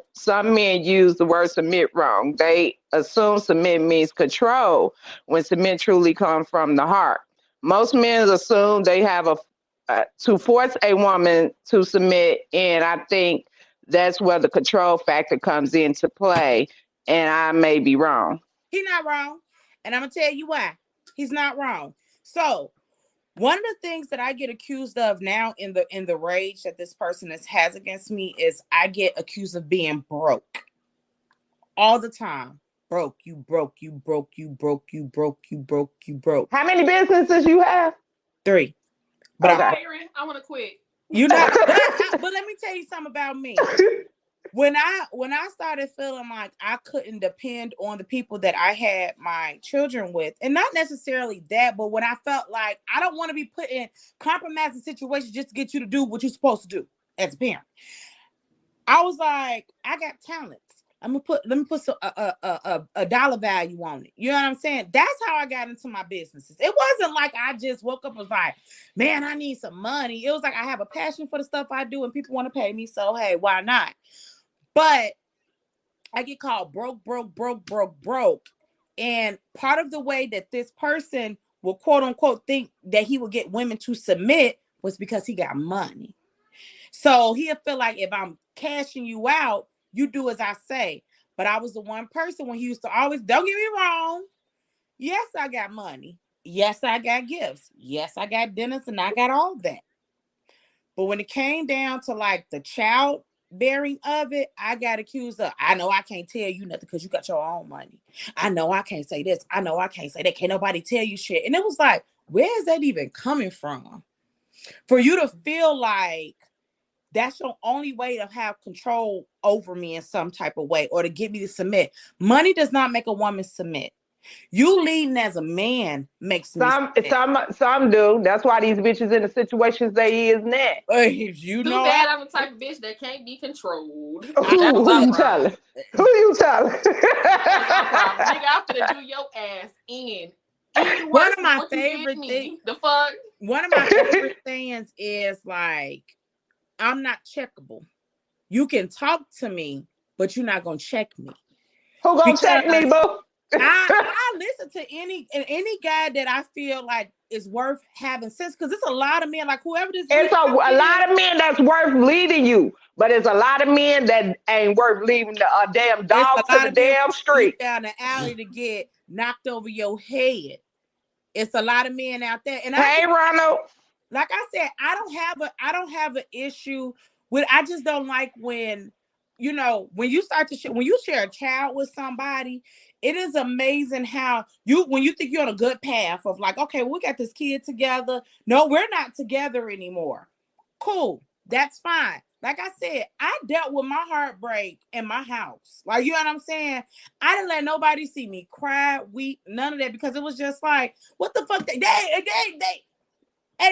men use the word submit wrong. They assume submit means control when submit truly comes from the heart. Most men assume they have to force a woman to submit, and I think that's where the control factor comes into play. And I may be wrong. He's not wrong, and I'm gonna tell you why. He's not wrong. So one of the things that I get accused of now in the rage that this person has against me is I get accused of being broke all the time. Broke, you broke, you broke, you broke, you broke, you broke, you broke. How many businesses you have? 3. But Okay. I want to quit. You know, but let me tell you something about me. When I started feeling like I couldn't depend on the people that I had my children with, and not necessarily that, but when I felt like I don't want to be put in compromising situations just to get you to do what you're supposed to do as a parent, I was like, I got talents. Let me put some a dollar value on it. You know what I'm saying? That's how I got into my businesses. It wasn't like I just woke up and was like, man, I need some money. It was like I have a passion for the stuff I do and people want to pay me. So hey, why not? But I get called broke. And part of the way that this person will quote unquote think that he will get women to submit was because he got money. So he'll feel like if I'm cashing you out, you do as I say. But I was the one person when he used to always, don't get me wrong. Yes, I got money. Yes, I got gifts. Yes, I got dinners and I got all that. But when it came down to like the child bearing of it, I got accused of, I know I can't tell you nothing because you got your own money. I know I can't say this. I know I can't say that. Can't nobody tell you shit. And it was like, where is that even coming from? For you to feel like that's your only way to have control over me in some type of way or to get me to submit. Money does not make a woman submit. You leading as a man makes me submit. Some do. That's why these bitches in the situations they is now. You Too know, bad I'm the type of bitch that can't be controlled. Who you telling? Who you telling? Nigga, I'm finna do your ass in. One of my favorite things. The fuck? One of my favorite things is like, I'm not checkable. You can talk to me, but you're not gonna check me. Who gonna check me, boo? I listen to any guy that I feel like is worth having sense, because it's a lot of men, like whoever this it's a lot of men that's worth leading you, but it's a lot of men that ain't worth leaving a damn dog to the damn street down the alley to get knocked over your head. It's a lot of men out there, and hey, Ronald. Like I said, I don't have an issue with. I just don't like when, you know, when you start to when you share a child with somebody. It is amazing how when you think you're on a good path of like, okay, we got this kid together. No, we're not together anymore. Cool, that's fine. Like I said, I dealt with my heartbreak in my house. Like, you know what I'm saying? I didn't let nobody see me cry, weep, none of that, because it was just like, what the fuck? They ain't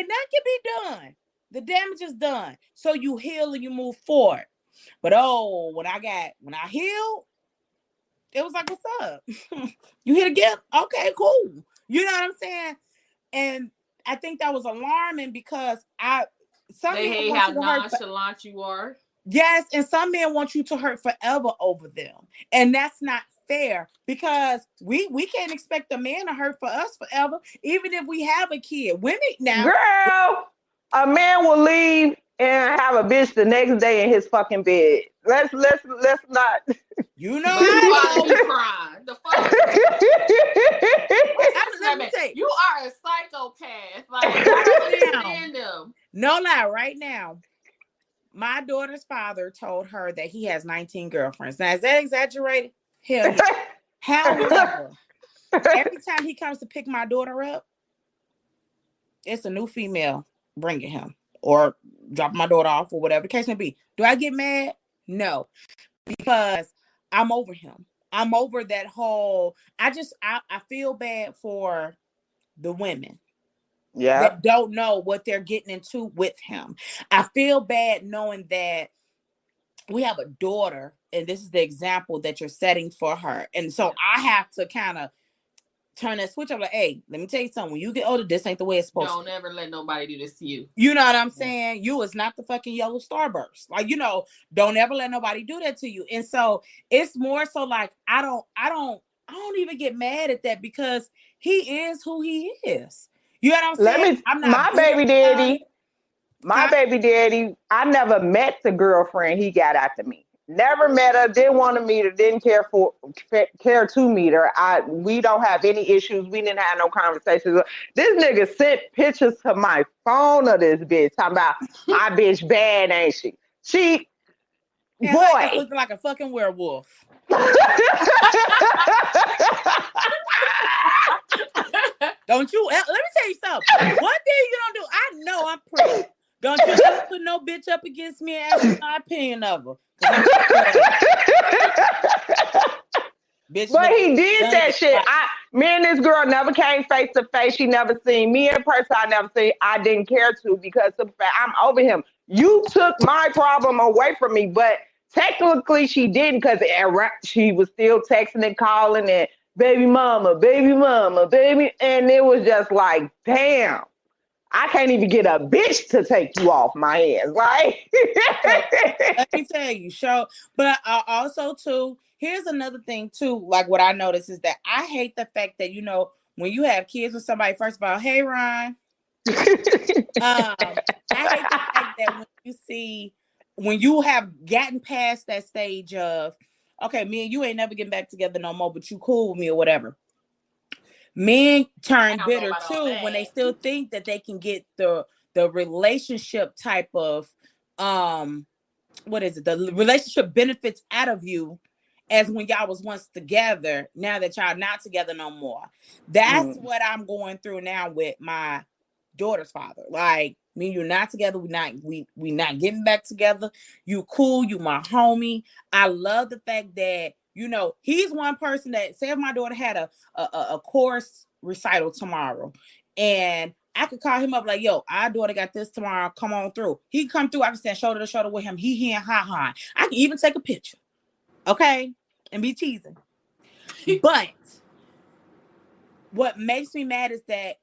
nothing can be done. The damage is done. So you heal and you move forward. But when I healed, it was like, what's up? You hit again? Okay, cool. You know what I'm saying? And I think that was alarming because they hate how nonchalant you are. Yes, and some men want you to hurt forever over them. And that's not fair, because we can't expect a man to hurt for us forever, even if we have a kid. Women now, girl, a man will leave and have a bitch the next day in his fucking bed. Let's not. You know, you crying. The fuck. You are a psychopath. Like, I understand them. No lie, right now. My daughter's father told her that he has 19 girlfriends. Now, is that exaggerated? Hell yeah. However, every time he comes to pick my daughter up, it's a new female bringing him or dropping my daughter off or whatever the case may be. Do I get mad? No, because I'm over him. I'm over that whole. I feel bad for the women that don't know what they're getting into with him. I feel bad knowing that we have a daughter, and this is the example that you're setting for her. And so I have to kind of turn that switch up. Like, hey, let me tell you something. When you get older, this ain't the way it's supposed to. Don't ever let nobody do this to you. You know what I'm saying? You is not the fucking yellow starburst. Like, don't ever let nobody do that to you. And so it's more so like I don't even get mad at that because he is who he is. You know what I'm saying? I'm not my baby daddy, I never met the girlfriend he got after me. Never met her, didn't want to meet her, didn't care to meet her. We don't have any issues. We didn't have no conversations. This nigga sent pictures to my phone of this bitch talking about my bitch bad, ain't she? She and boy like, looking like a fucking werewolf. Don't you? Let me tell you something. One thing you don't do. I know I'm pretty. Don't you ever put no bitch up against me and ask me my opinion of her. Bitch, but he did that shit. Me and this girl never came face to face. She never seen me in person. I never seen. I didn't care to because of the fact I'm over him. You took my problem away from me, but technically she didn't because she was still texting and calling and baby mama, baby, and it was just like, damn. I can't even get a bitch to take you off my hands. Like, let me tell you, but also too, here's another thing too. Like what I noticed is that I hate the fact that when you have kids with somebody, first of all, hey Ryan, I hate the fact that when you have gotten past that stage of, okay, me and you ain't never getting back together no more, but you cool with me or whatever. Men turn bitter too when they still think that they can get the relationship type of what is it? The relationship benefits out of you as when y'all was once together. Now that y'all not together no more. That's what I'm going through now with my daughter's father. Like, me and you're not together. We not getting back together. You cool. You my homie. I love the fact that he's one person that, say if my daughter had a course recital tomorrow and I could call him up like, yo, our daughter got this tomorrow. Come on through. He can come through. I can stand shoulder to shoulder with him. He and ha. I can even take a picture. Okay. And be teasing. But what makes me mad is that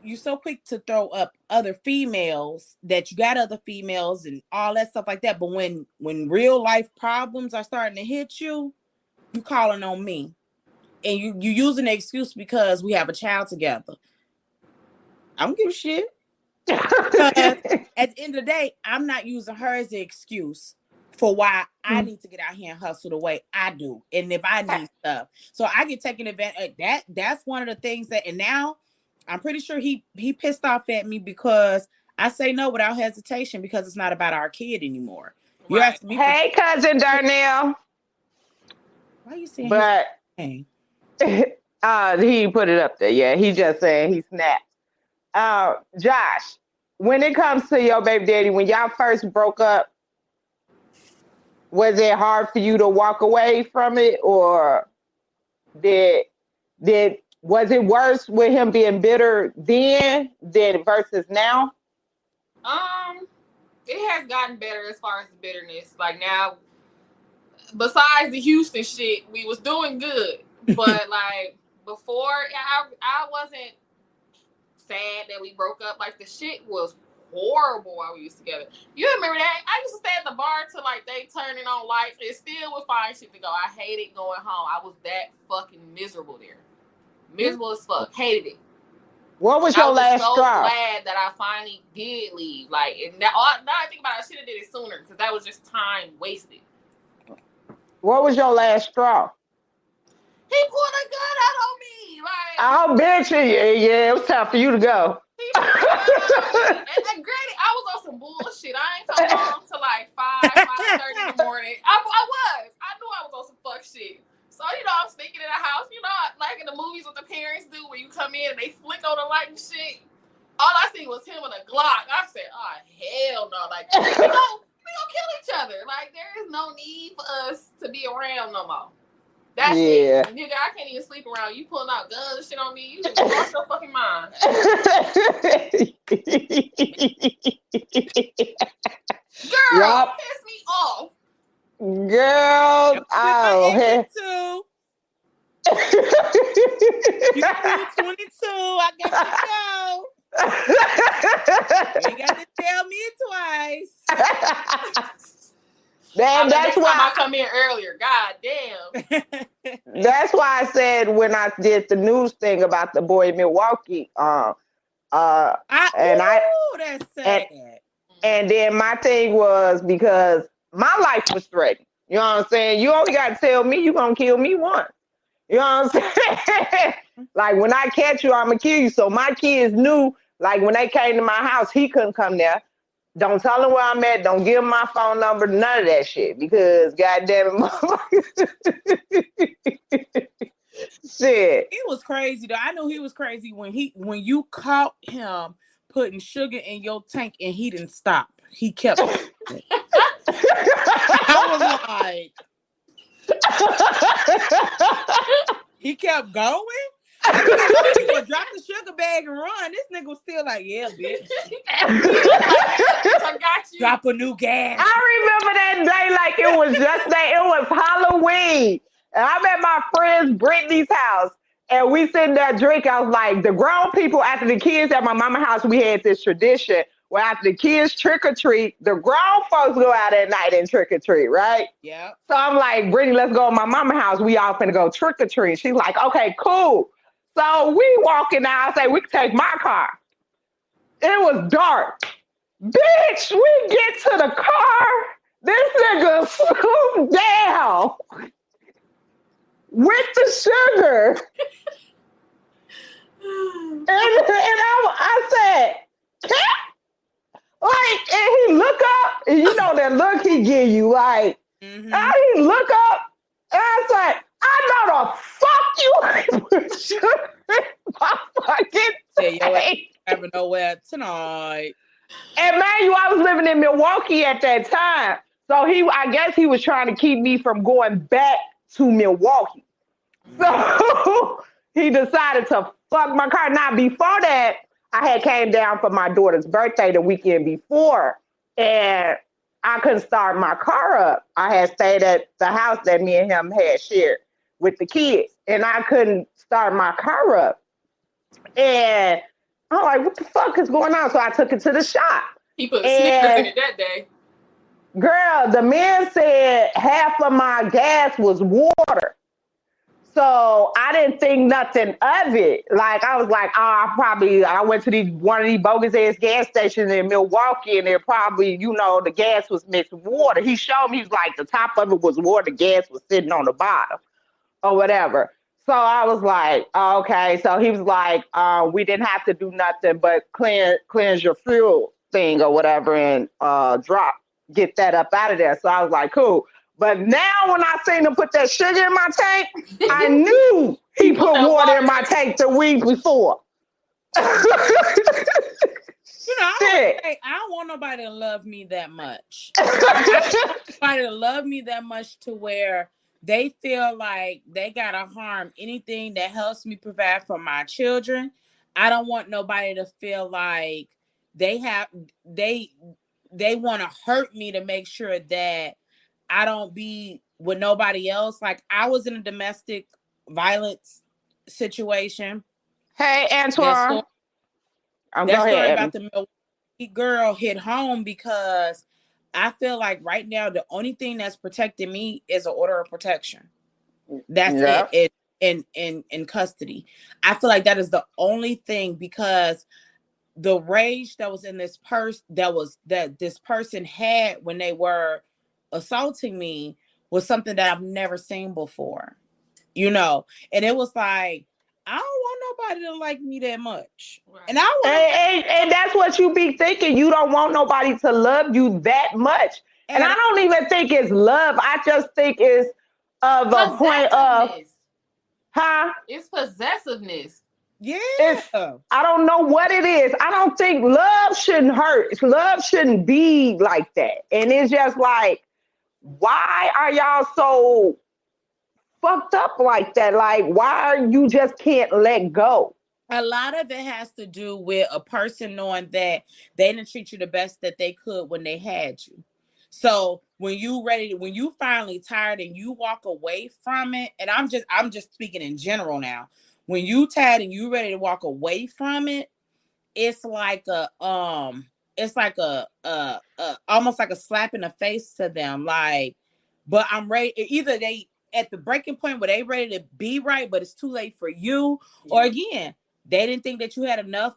you're so quick to throw up other females, that you got other females and all that stuff like that. But when real life problems are starting to hit you, you calling on me. And you using the excuse because we have a child together. I don't give a shit. At the end of the day, I'm not using her as an excuse for why I need to get out here and hustle the way I do. And if I need stuff. So I get taken advantage of that. That's one of the things that, and now I'm pretty sure he pissed off at me because I say no without hesitation because it's not about our kid anymore. You're asking me hey, cousin Darnell. Why are you saying but his name? He put it up there. Yeah, he just saying he snapped. Josh, when it comes to your baby daddy, when y'all first broke up, was it hard for you to walk away from it, or was it worse with him being bitter then than versus now? It has gotten better as far as the bitterness. Like now, besides the Houston shit, we was doing good. But like before, I wasn't sad that we broke up. Like the shit was horrible while we was together. You remember that? I used to stay at the bar till like they turning on lights and still would find shit to go. I hated going home. I was that fucking miserable there. Miserable as fuck. Hated it. What was your last straw? I was so glad that I finally did leave. Like, and now I think about it, I should have did it sooner because that was just time wasted. What was your last straw? He pulled a gun out on me. Like, I'll bet you. Yeah, it was time for you to go. He pulled a gun on me. And granted, I was on some bullshit. I ain't come home till like 5:30 in the morning. I knew I was on some fuck shit. So, I'm sneaking in the house, like in the movies what the parents do where you come in and they flick on the light and shit. All I seen was him and a Glock. I said, oh, hell no. Like, we gonna kill each other. Like, there is no need for us to be around no more. That Yeah. shit, nigga, I can't even sleep around you pulling out guns and shit on me. You just lost your fucking mind. Girl, Yup. piss me off. Girl, oh, hey. Too. You 22, I got to go. You ain't got to tell me twice. Damn, that's next time I why come in earlier. God damn. that's why I said when I did the news thing about the boy in Milwaukee, that's sad. And then my thing was because my life was threatened. You know what I'm saying? You only got to tell me you're going to kill me once. You know what I'm saying? Like, when I catch you, I'm going to kill you. So my kids knew, like, when they came to my house, he couldn't come there. Don't tell him where I'm at. Don't give him my phone number. None of that shit. Because, goddamn it, shit. He was crazy, though. I knew he was crazy when you caught him putting sugar in your tank and he didn't stop. He kept it. I was like, he kept going. I thought he would drop the sugar bag and run. This nigga was still like, yeah, bitch. I got you. Drop a new gas. I remember that day like it was just that. It was Halloween. And I'm at my friend Brittany's house. And we sitting there drinking. I was like, the grown people, after the kids at my mama's house, we had this tradition where after the kids trick or treat, the grown folks go out at night and trick or treat, right? Yeah. So I'm like, Brittany, let's go to my mama's house. We all finna go trick or treat. She's like, okay, cool. So we walking out. I say, we can take my car. It was dark. Bitch, we get to the car. This nigga swooped down with the sugar. and I said, like, and he look up, and you know that look he give you, like, he look up, and I said, I know the fuck you put sugar in my fucking tank. Having nowhere tonight. And man, I was living in Milwaukee at that time. So I guess he was trying to keep me from going back to Milwaukee. So he decided to fuck my car. Now, before that, I had came down for my daughter's birthday the weekend before, and I couldn't start my car up. I had stayed at the house that me and him had shared with the kids, and I couldn't start my car up. And I'm like, what the fuck is going on? So I took it to the shop. He put Snickers in it that day. Girl, the man said half of my gas was water. So I didn't think nothing of it. Like, I was like, I went to one of these bogus ass gas stations in Milwaukee, and it probably, the gas was mixed with water. He showed me, he's like, the top of it was water, the gas was sitting on the bottom or whatever. So I was like, okay. So he was like, we didn't have to do nothing but cleanse your fuel thing or whatever and get that up out of there. So I was like, cool. But now when I seen him put that sugar in my tank, I knew he put water in my tank the week before. I don't want nobody to love me that much. I don't want nobody to love me that much to where they feel like they gotta harm anything that helps me provide for my children. I don't want nobody to feel like they want to hurt me to make sure that I don't be with nobody else. Like, I was in a domestic violence situation. Hey, Antoine. That story about the Milwaukee girl hit home because I feel like right now the only thing that's protecting me is an order of protection. That's it in custody. I feel like that is the only thing, because the rage that was in this that this person had when they were assaulting me was something that I've never seen before. And it was like, I don't want nobody to like me that much. Right. And that's what you be thinking. You don't want nobody to love you that much. And I don't even think it's love. I just think it's of a point of, it's possessiveness. Yeah. I don't know what it is. I don't think love shouldn't hurt. Love shouldn't be like that. And it's just like, why are y'all so fucked up like that. Like, why you just can't let go? A lot of it has to do with a person knowing that they didn't treat you the best that they could when they had you. So when you finally tired and you walk away from it, and I'm just speaking in general now. When you tired and you ready to walk away from it, it's like a almost like a slap in the face to them. Like, but I'm ready. Either they at the breaking point where they ready to be right, but it's too late for you, or again, they didn't think that you had enough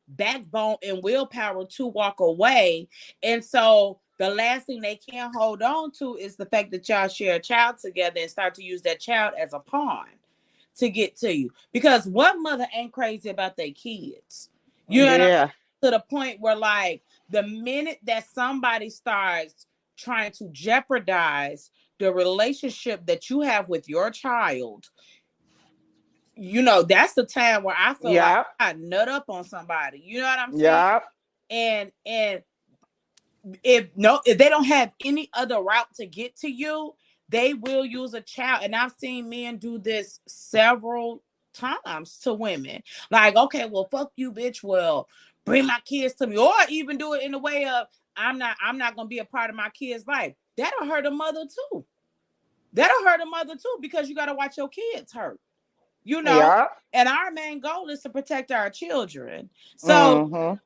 backbone and willpower to walk away. And so the last thing they can hold on to is the fact that y'all share a child together and start to use that child as a pawn to get to you. Because what mother ain't crazy about their kids? You know, to the point where, like, the minute that somebody starts trying to jeopardize the relationship that you have with your child, you know, that's the time where I feel like I nut up on somebody. You know what I'm saying? And if they don't have any other route to get to you, they will use a child. And I've seen men do this several times to women. Like, okay, well, fuck you, bitch. Well, bring my kids to me. Or even do it in the way of, I'm not gonna be a part of my kid's life. That'll hurt a mother too. Because you gotta watch your kids hurt. You know, and our main goal is to protect our children. So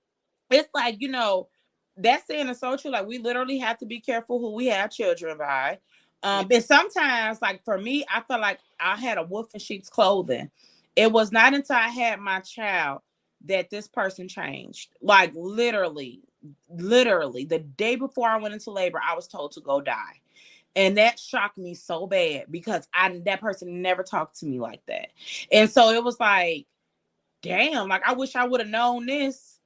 it's like, you know, that's saying a social, like, we literally have to be careful who we have children by. And sometimes, like, for me, I felt like I had a wolf in sheep's clothing. It was not until I had my child that this person changed. Like, literally, the day before I went into labor, I was told to go die. And that shocked me so bad because that person never talked to me like that. And so it was like, damn, like, I wish I would have known this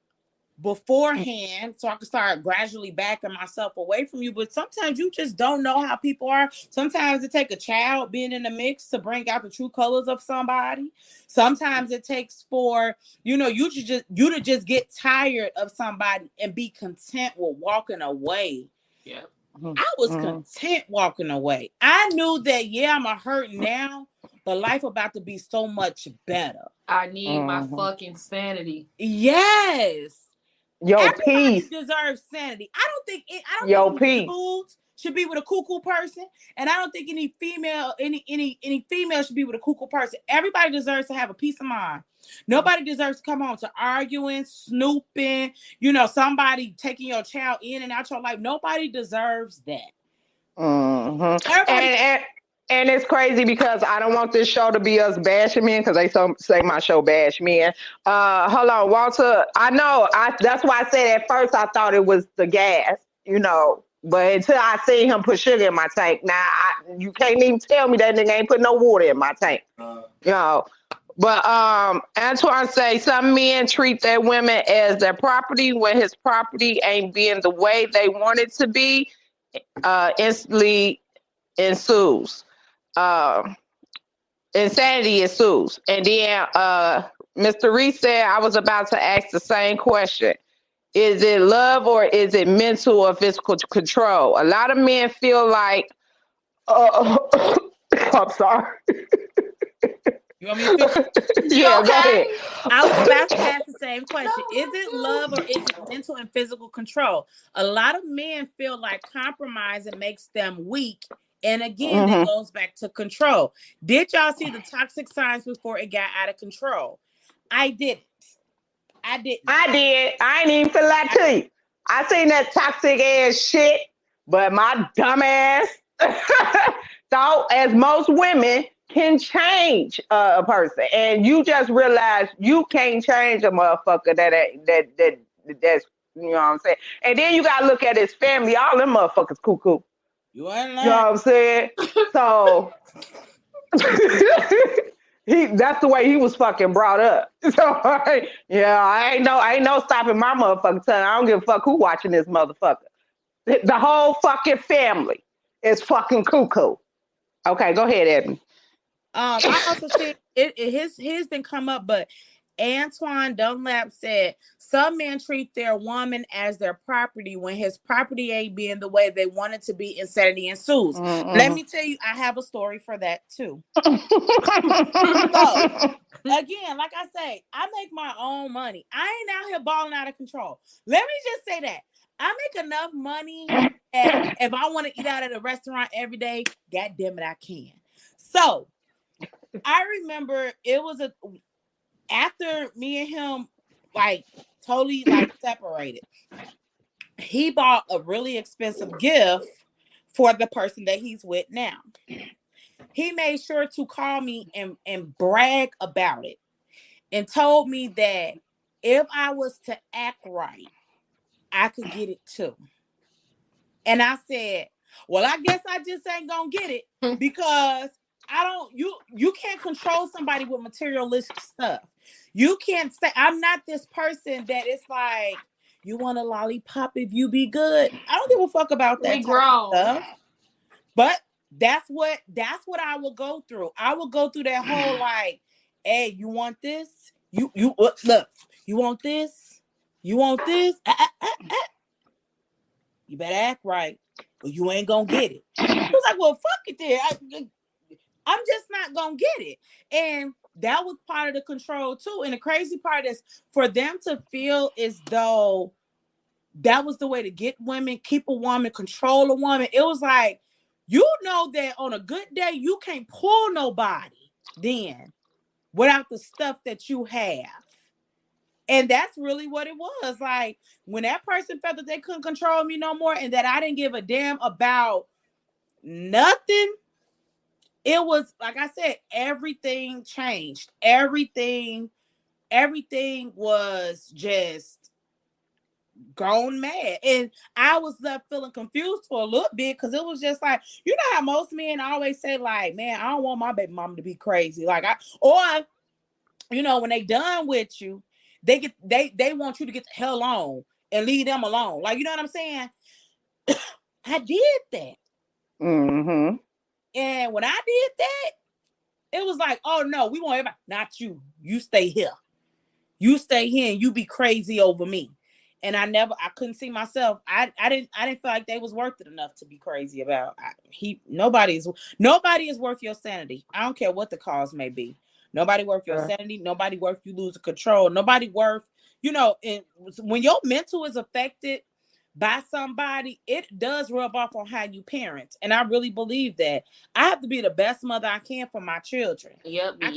beforehand so I could start gradually backing myself away from you. But sometimes you just don't know how people are. Sometimes it takes a child being in the mix to bring out the true colors of somebody. Sometimes it takes for, you know, you to just get tired of somebody and be content with walking away. Yeah. I was content walking away. I knew that, I'm a hurt now, but life about to be so much better. I need my fucking sanity. Yes. Everybody Peace deserves sanity. I don't think any dudes should be with a cuckoo person, and I don't think any female should be with a cuckoo person. Everybody deserves to have a peace of mind. Nobody deserves to come home to arguing, snooping, you know, somebody taking your child in and out your life. Nobody deserves that. And it's crazy because I don't want this show to be us bashing men, because they say my show bash men. Hold on, Walter. I know. That's why I said at first I thought it was the gas, you know. But until I seen him put sugar in my tank, now you can't even tell me that nigga ain't put no water in my tank. You know. But Antoine say some men treat their women as their property when his property ain't being the way they want it to be. Instantly ensues. Insanity ensues. And then Mr. Reese said, I was about to ask the same question. Is it love or is it mental or physical control? A lot of men feel like, I'm sorry. You want me to Yeah, go ahead. I was about to ask the same question. Is it love or is it mental and physical control? A lot of men feel like compromising makes them weak. And again, that goes back to control. Did y'all see the toxic signs before it got out of control? I did. I did. I ain't even feel like to you. I seen that toxic ass shit, but my dumb ass thought, as most women, can change a person, and you just realize you can't change a motherfucker that's, you know what I'm saying. And then you gotta look at his family. All them motherfuckers cuckoo. You know what I'm saying? So that's the way he was fucking brought up. So I ain't no stopping my motherfucking tongue. I don't give a fuck who watching this motherfucker. The whole fucking family is fucking cuckoo. Okay, go ahead, Evan. I also said his didn't come up, but Antoine Dunlap said, some men treat their woman as their property when his property ain't being the way they want it to be. Insanity ensues. Let me tell you, I have a story for that too. So, again, like I say, I make my own money. I ain't out here balling out of control. Let me just say that. I make enough money that if I want to eat out at a restaurant every day, God damn it, I can. So, I remember it was after me and him like totally like separated, he bought a really expensive gift for the person that he's with now. He made sure to call me and brag about it and told me that if I was to act right, I could get it too. And I said, well, I guess I just ain't gonna get it because you can't control somebody with materialistic stuff. You can't say, I'm not this person that it's like, you want a lollipop if you be good. I don't give a fuck about that type of stuff. But that's what I will go through. I will go through that whole like, hey, you want this? You look, you want this? You want this? You better act right, or you ain't gonna get it. I was like, well, fuck it there. I'm just not gonna get it. And that was part of the control too. And the crazy part is for them to feel as though that was the way to get women, keep a woman, control a woman. It was like, you know that on a good day, you can't pull nobody then without the stuff that you have. And that's really what it was. Like when that person felt that they couldn't control me no more and that I didn't give a damn about nothing, it was, like I said, everything changed. Everything was just gone mad. And I was left feeling confused for a little bit because it was just like, you know how most men always say, like, man, I don't want my baby mama to be crazy. Like you know, when they done with you, they want you to get the hell on and leave them alone. Like, you know what I'm saying? I did that. Mm-hmm. And when I did that, it was like, oh no, we want everybody, not you. You stay here. You stay here and you be crazy over me. And I couldn't see myself. I didn't feel like they was worth it enough to be crazy about. Nobody is worth your sanity. I don't care what the cause may be. Nobody worth your sanity. Nobody worth you losing control. Nobody worth, you know, and when your mental is affected by somebody, it does rub off on how you parent. And I really believe that. I have to be the best mother I can for my children. Yep, I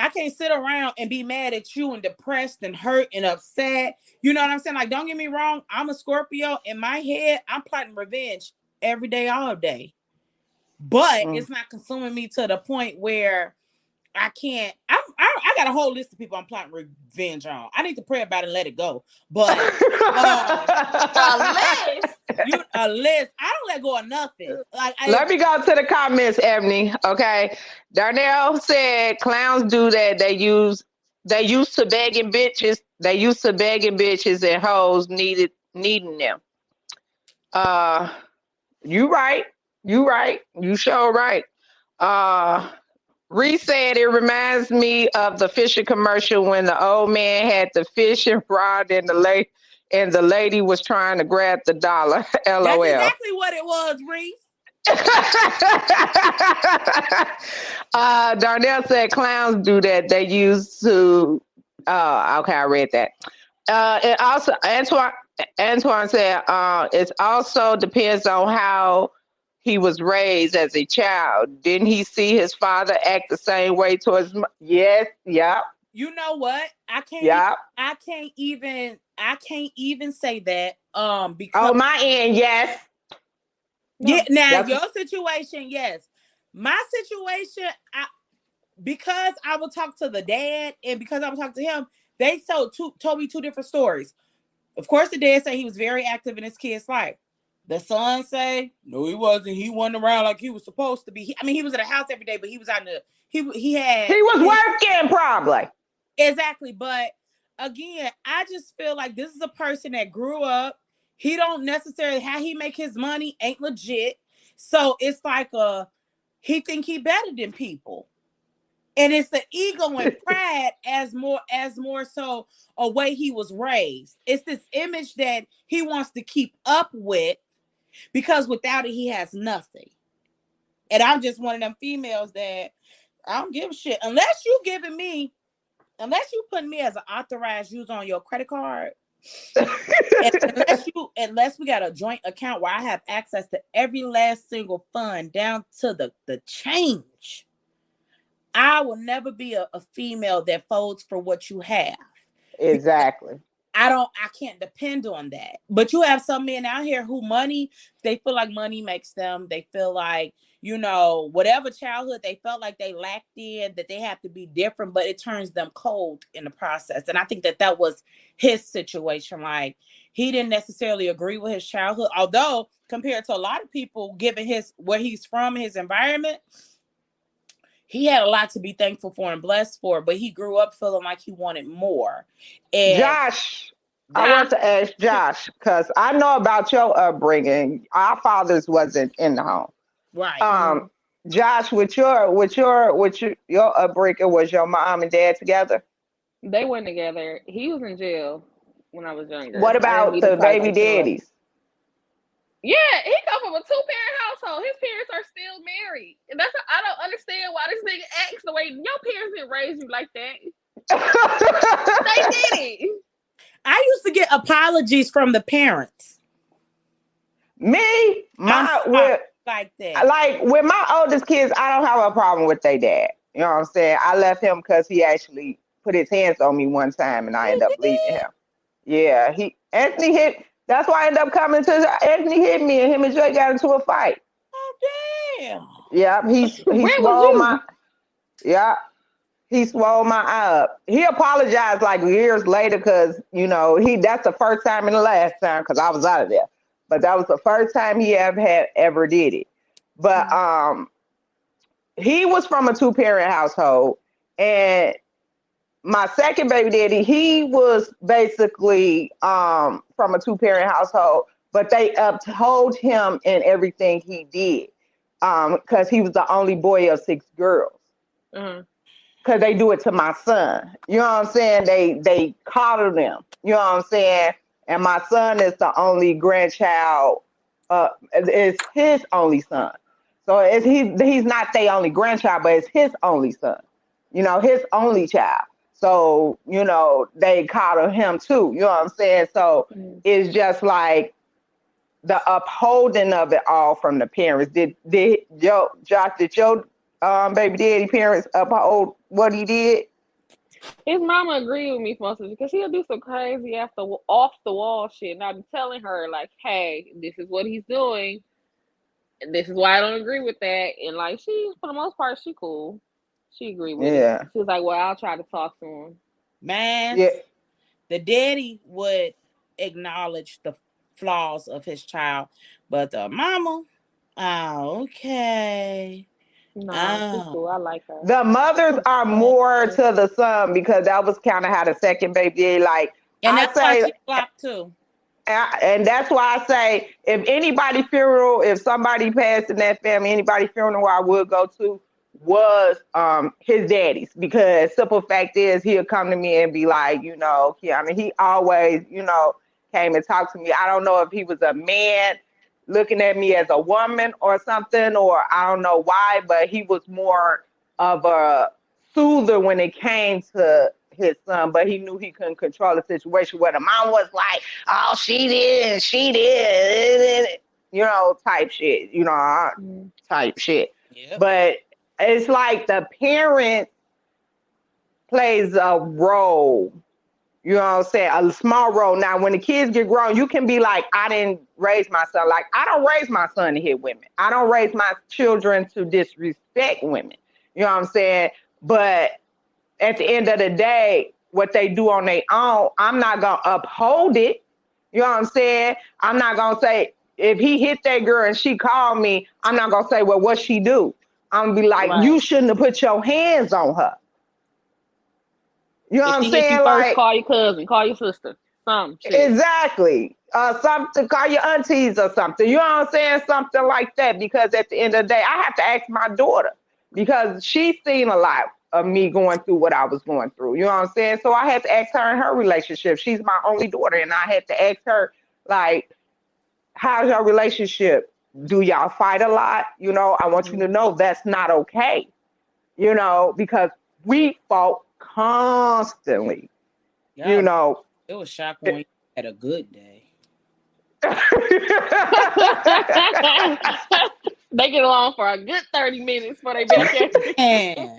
can't sit around and be mad at you and depressed and hurt and upset. You know what I'm saying? Like, don't get me wrong. I'm a Scorpio. In my head, I'm plotting revenge every day, all day. But it's not consuming me to the point where I can't. I got a whole list of people I'm plotting revenge on. I need to pray about it and let it go. But a list. I don't let go of nothing. Like, let me go to the comments, Ebony. Okay, Darnell said clowns do that. They used to begging bitches. They used to begging bitches and hoes needing them. You right. You sure right. Reese said it reminds me of the fishing commercial when the old man had the fishing rod and the lady was trying to grab the dollar. LOL. That's exactly what it was, Reese. Darnell said clowns do that. They used to. Okay, I read that. And also, Antoine said it also depends on how he was raised as a child. Didn't he see his father act the same way towards? Yes. Yep. You know what? I can't even say that. Because my end, yes. Yeah. Now your situation, yes. My situation, because I would talk to the dad and because I would talk to him, they told me two different stories. Of course, the dad said he was very active in his kid's life. The son say, no, he wasn't. He wasn't around like he was supposed to be. He was at the house every day, but he was out in the. He was working probably. Exactly, but again, I just feel like this is a person that grew up. He don't necessarily how he make his money ain't legit, so it's like he think he better than people. And it's the ego and pride as more so a way he was raised. It's this image that he wants to keep up with because without it, he has nothing. And I'm just one of them females that I don't give a shit. Unless you putting me as an authorized user on your credit card. unless we got a joint account where I have access to every last single fund down to the change. I will never be a female that folds for what you have. Exactly. I can't depend on that. But you have some men out here who they feel like money makes them. They feel like, whatever childhood they felt like they lacked in, that they have to be different, but it turns them cold in the process. And I think that was his situation. Like, he didn't necessarily agree with his childhood, although compared to a lot of people, given where he's from, his environment, he had a lot to be thankful for and blessed for, but he grew up feeling like he wanted more. And Josh, I want to ask Josh, because I know about your upbringing. Our fathers wasn't in the home. Right. Josh, with your upbringing, was your mom and dad together? They weren't together. He was in jail when I was younger. What about the baby daddies? Yeah, he come from a 2-parent household. His parents are still married. And I don't understand why this nigga acts the way your parents didn't raise you like that. They did it. I used to get apologies from the parents. Me, like that. Like with my oldest kids, I don't have a problem with their dad. You know what I'm saying? I left him because he actually put his hands on me one time, and I ended up leaving him. Yeah, Anthony hit. That's why I ended up coming to Anthony hit me, and him and Jay got into a fight. Oh damn! Yeah, he swole my. Yeah, he swole my eye up. He apologized like years later because that's the first time and the last time because I was out of there. But that was the first time he ever did it. But he was from a 2-parent household, and my second baby daddy, he was basically from a 2-parent household, but they uphold him in everything he did because he was the only boy of 6 girls. Because they do it to my son. You know what I'm saying? They coddle them. You know what I'm saying? And my son is the only grandchild. It's his only son. So he's not their only grandchild, but it's his only son. His only child. So, they coddle him too. You know what I'm saying? So it's just like the upholding of it all from the parents. Did your baby daddy parents uphold what he did? His mama agreed with me mostly because he'll do some crazy off the wall shit. And I'll be telling her, like, hey, this is what he's doing. And this is why I don't agree with that. And like, for the most part, she cool. She agreed with it. She was like, well, I'll try to talk to him. Man, the daddy would acknowledge the flaws of his child, but the mama, okay. No, she's cool. I like her. The mothers are more to the son because that was kind of how the second baby did. Like, and that's why she flopped too. And that's why I say, if somebody passed in that family, anybody funeral I would go to was his daddy's, because simple fact is he'll come to me and be like, Kiana, he always, came and talked to me. I don't know if he was a man looking at me as a woman or something, or I don't know why, but he was more of a soother when it came to his son, but he knew he couldn't control the situation where the mom was like, oh, she did, type shit, type shit. Yep. But it's like the parent plays a role, you know what I'm saying, a small role. Now, when the kids get grown, you can be like, I didn't raise my son. Like, I don't raise my son to hit women. I don't raise my children to disrespect women. You know what I'm saying? But at the end of the day, what they do on their own, I'm not going to uphold it. You know what I'm saying? I'm not going to say, if he hit that girl and she called me, I'm not going to say, well, what she do? I'm going to be like, right, you shouldn't have put your hands on her. You know what I'm saying? You first, call your cousin, call your sister, something. Exactly. Something, call your aunties or something. You know what I'm saying? Something like that. Because at the end of the day, I have to ask my daughter because she's seen a lot. of me going through what I was going through. You know what I'm saying? So I had to ask her in her relationship. She's my only daughter, and I had to ask her, like, how's your relationship? Do y'all fight a lot? You know, I want you to know that's not okay. You know, because we fought constantly. Yeah, You know, it was shocking when you had a good day. They get along for a good 30 minutes before they back at you. Man.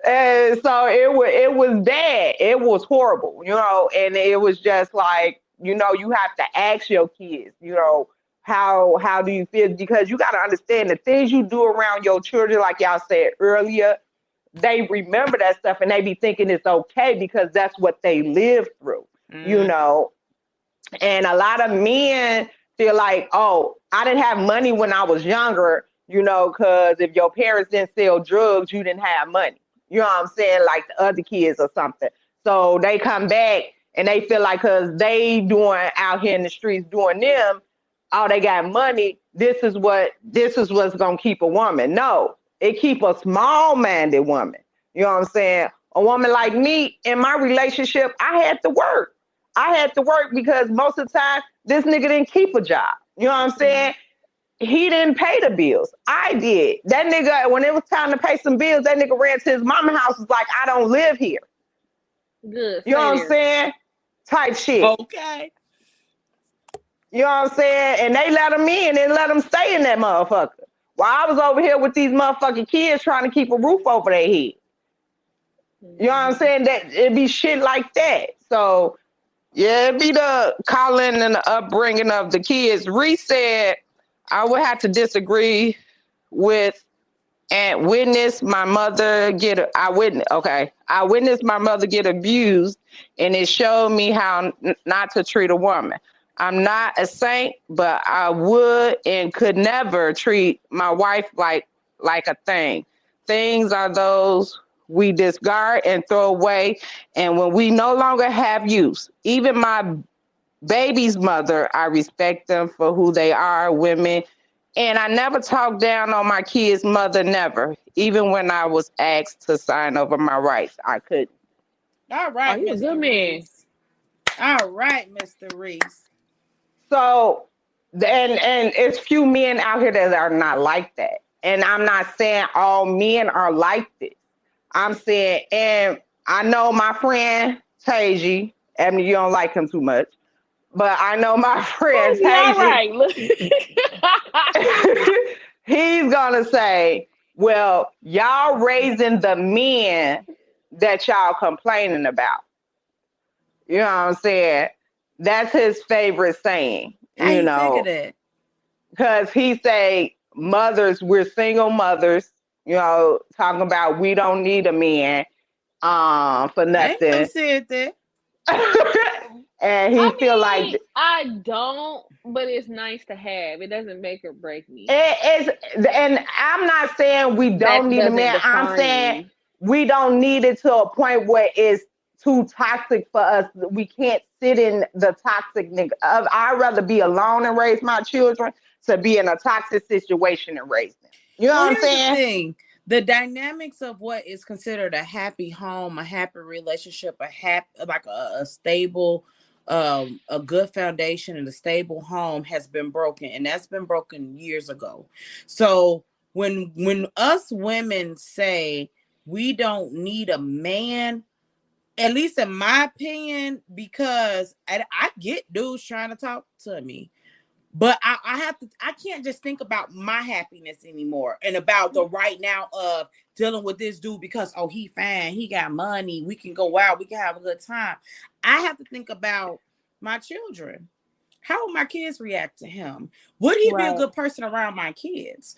And so it was bad. It was horrible, you know, and it was just like, you know, you have to ask your kids, you know, how do you feel? Because you got to understand the things you do around your children, like y'all said earlier, they remember that stuff and they be thinking it's okay because that's what they lived through, you know. And a lot of men feel like, oh, I didn't have money when I was younger, you know, because if your parents didn't sell drugs, you didn't have money. You know what I'm saying? Like the other kids or something. So they come back and they feel like because they doing out here in the streets doing them, oh, they got money. This is what's gonna keep a woman. No, it keep a small-minded woman. You know what I'm saying? A woman like me in my relationship, I had to work. I had to work because most of the time this nigga didn't keep a job. You know what I'm saying? He didn't pay the bills. I did. That nigga, when it was time to pay some bills, that nigga ran to his mama house, was like, I don't live here. Good. You know what I'm saying? Type shit. Okay. You know what I'm saying? And they let him in and let him stay in that motherfucker. While I was over here with these motherfucking kids trying to keep a roof over their head. You know what I'm saying? That it'd be shit like that. So yeah, it'd be the calling and the upbringing of the kids. Reese said I would have to disagree with and witness my mother get. I witnessed my mother get abused, and it showed me how not to treat a woman. I'm not a saint, but I would and could never treat my wife like a thing. Things are those we discard and throw away, and when we no longer have use. Even my baby's mother, I respect them for who they are, women. And I never talked down on my kid's mother, never. Even when I was asked to sign over my rights, I couldn't. All right, you a good Mr. man. Reese. All right, Mr. Reese. So, and it's few men out here that are not like that. And I'm not saying all men are like this. I'm saying, and I know my friend Taji, I mean, you don't like him too much, but I know my friend Taji. All Taji. right. Look. He's gonna say, well, y'all raising the men that y'all complaining about. You know what I'm saying? That's his favorite saying. How you figure that? Because he say mothers, we're single mothers, you know, talking about we don't need a man for nothing. I ain't never said that. And he feel like I don't, but it's nice to have. It doesn't make or break me. it is, and I'm not saying we don't need a man. I'm saying we don't need it to a point where it's too toxic for us. We can't sit in the toxic nigga. I'd rather be alone and raise my children to be in a toxic situation and raise them. You know what I'm saying? The dynamics of what is considered a happy home, a happy relationship, a stable, a good foundation and a stable home has been broken, and that's been broken years ago. So when us women say we don't need a man, at least in my opinion, because I get dudes trying to talk to me, but I can't just think about my happiness anymore and about the right now of dealing with this dude because, oh, he fine, he got money, we can go out, we can have a good time. I have to think about my children. How will my kids react to him? Would he be a good person around my kids?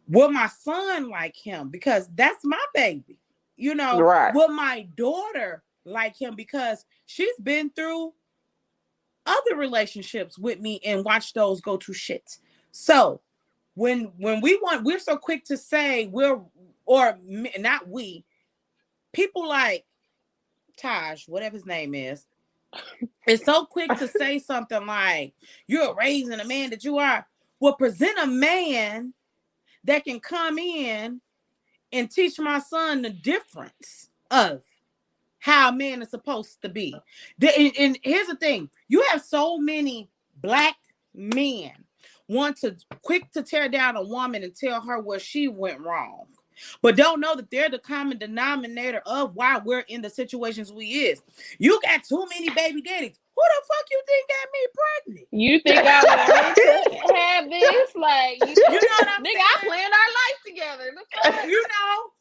Will my son like him? Because that's my baby. You know, will my daughter like him? Because she's been through other relationships with me and watch those go to shit. So when we're so quick to say people like Taj, whatever his name is so quick to say something like, you're raising a man that you are. Well, present a man that can come in and teach my son the difference of how a man is supposed to be. And here's the thing. You have so many black men want to quick to tear down a woman and tell her where she went wrong, but don't know that they're the common denominator of why we're in the situations we is. You got too many baby daddies. Who the fuck you think got me pregnant? You think I want to have this? Like, you know what I'm nigga, saying? I planned our life together. The fuck?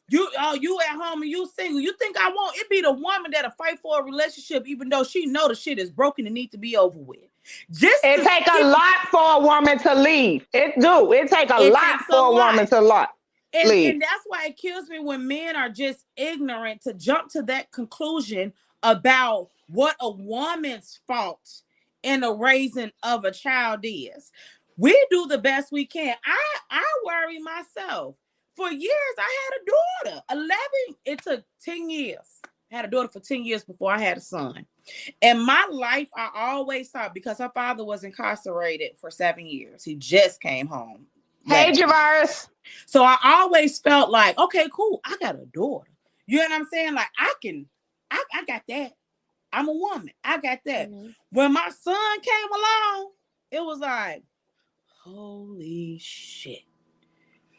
You at home and you single. You think I won't? It be the woman that'll fight for a relationship even though she know the shit is broken and need to be over with. It take a lot for a woman to leave. It take a lot for a woman to leave. And that's why it kills me when men are just ignorant to jump to that conclusion about what a woman's fault in the raising of a child is. We do the best we can. I worry myself. For years, I had a daughter. 11. It took 10 years. I had a daughter for 10 years before I had a son. In my life, I always thought, because her father was incarcerated for 7 years. He just came home. Hey, Javaris. So I always felt like, okay, cool. I got a daughter. You know what I'm saying? Like, I got that. I'm a woman. I got that. Mm-hmm. When my son came along, it was like, holy shit.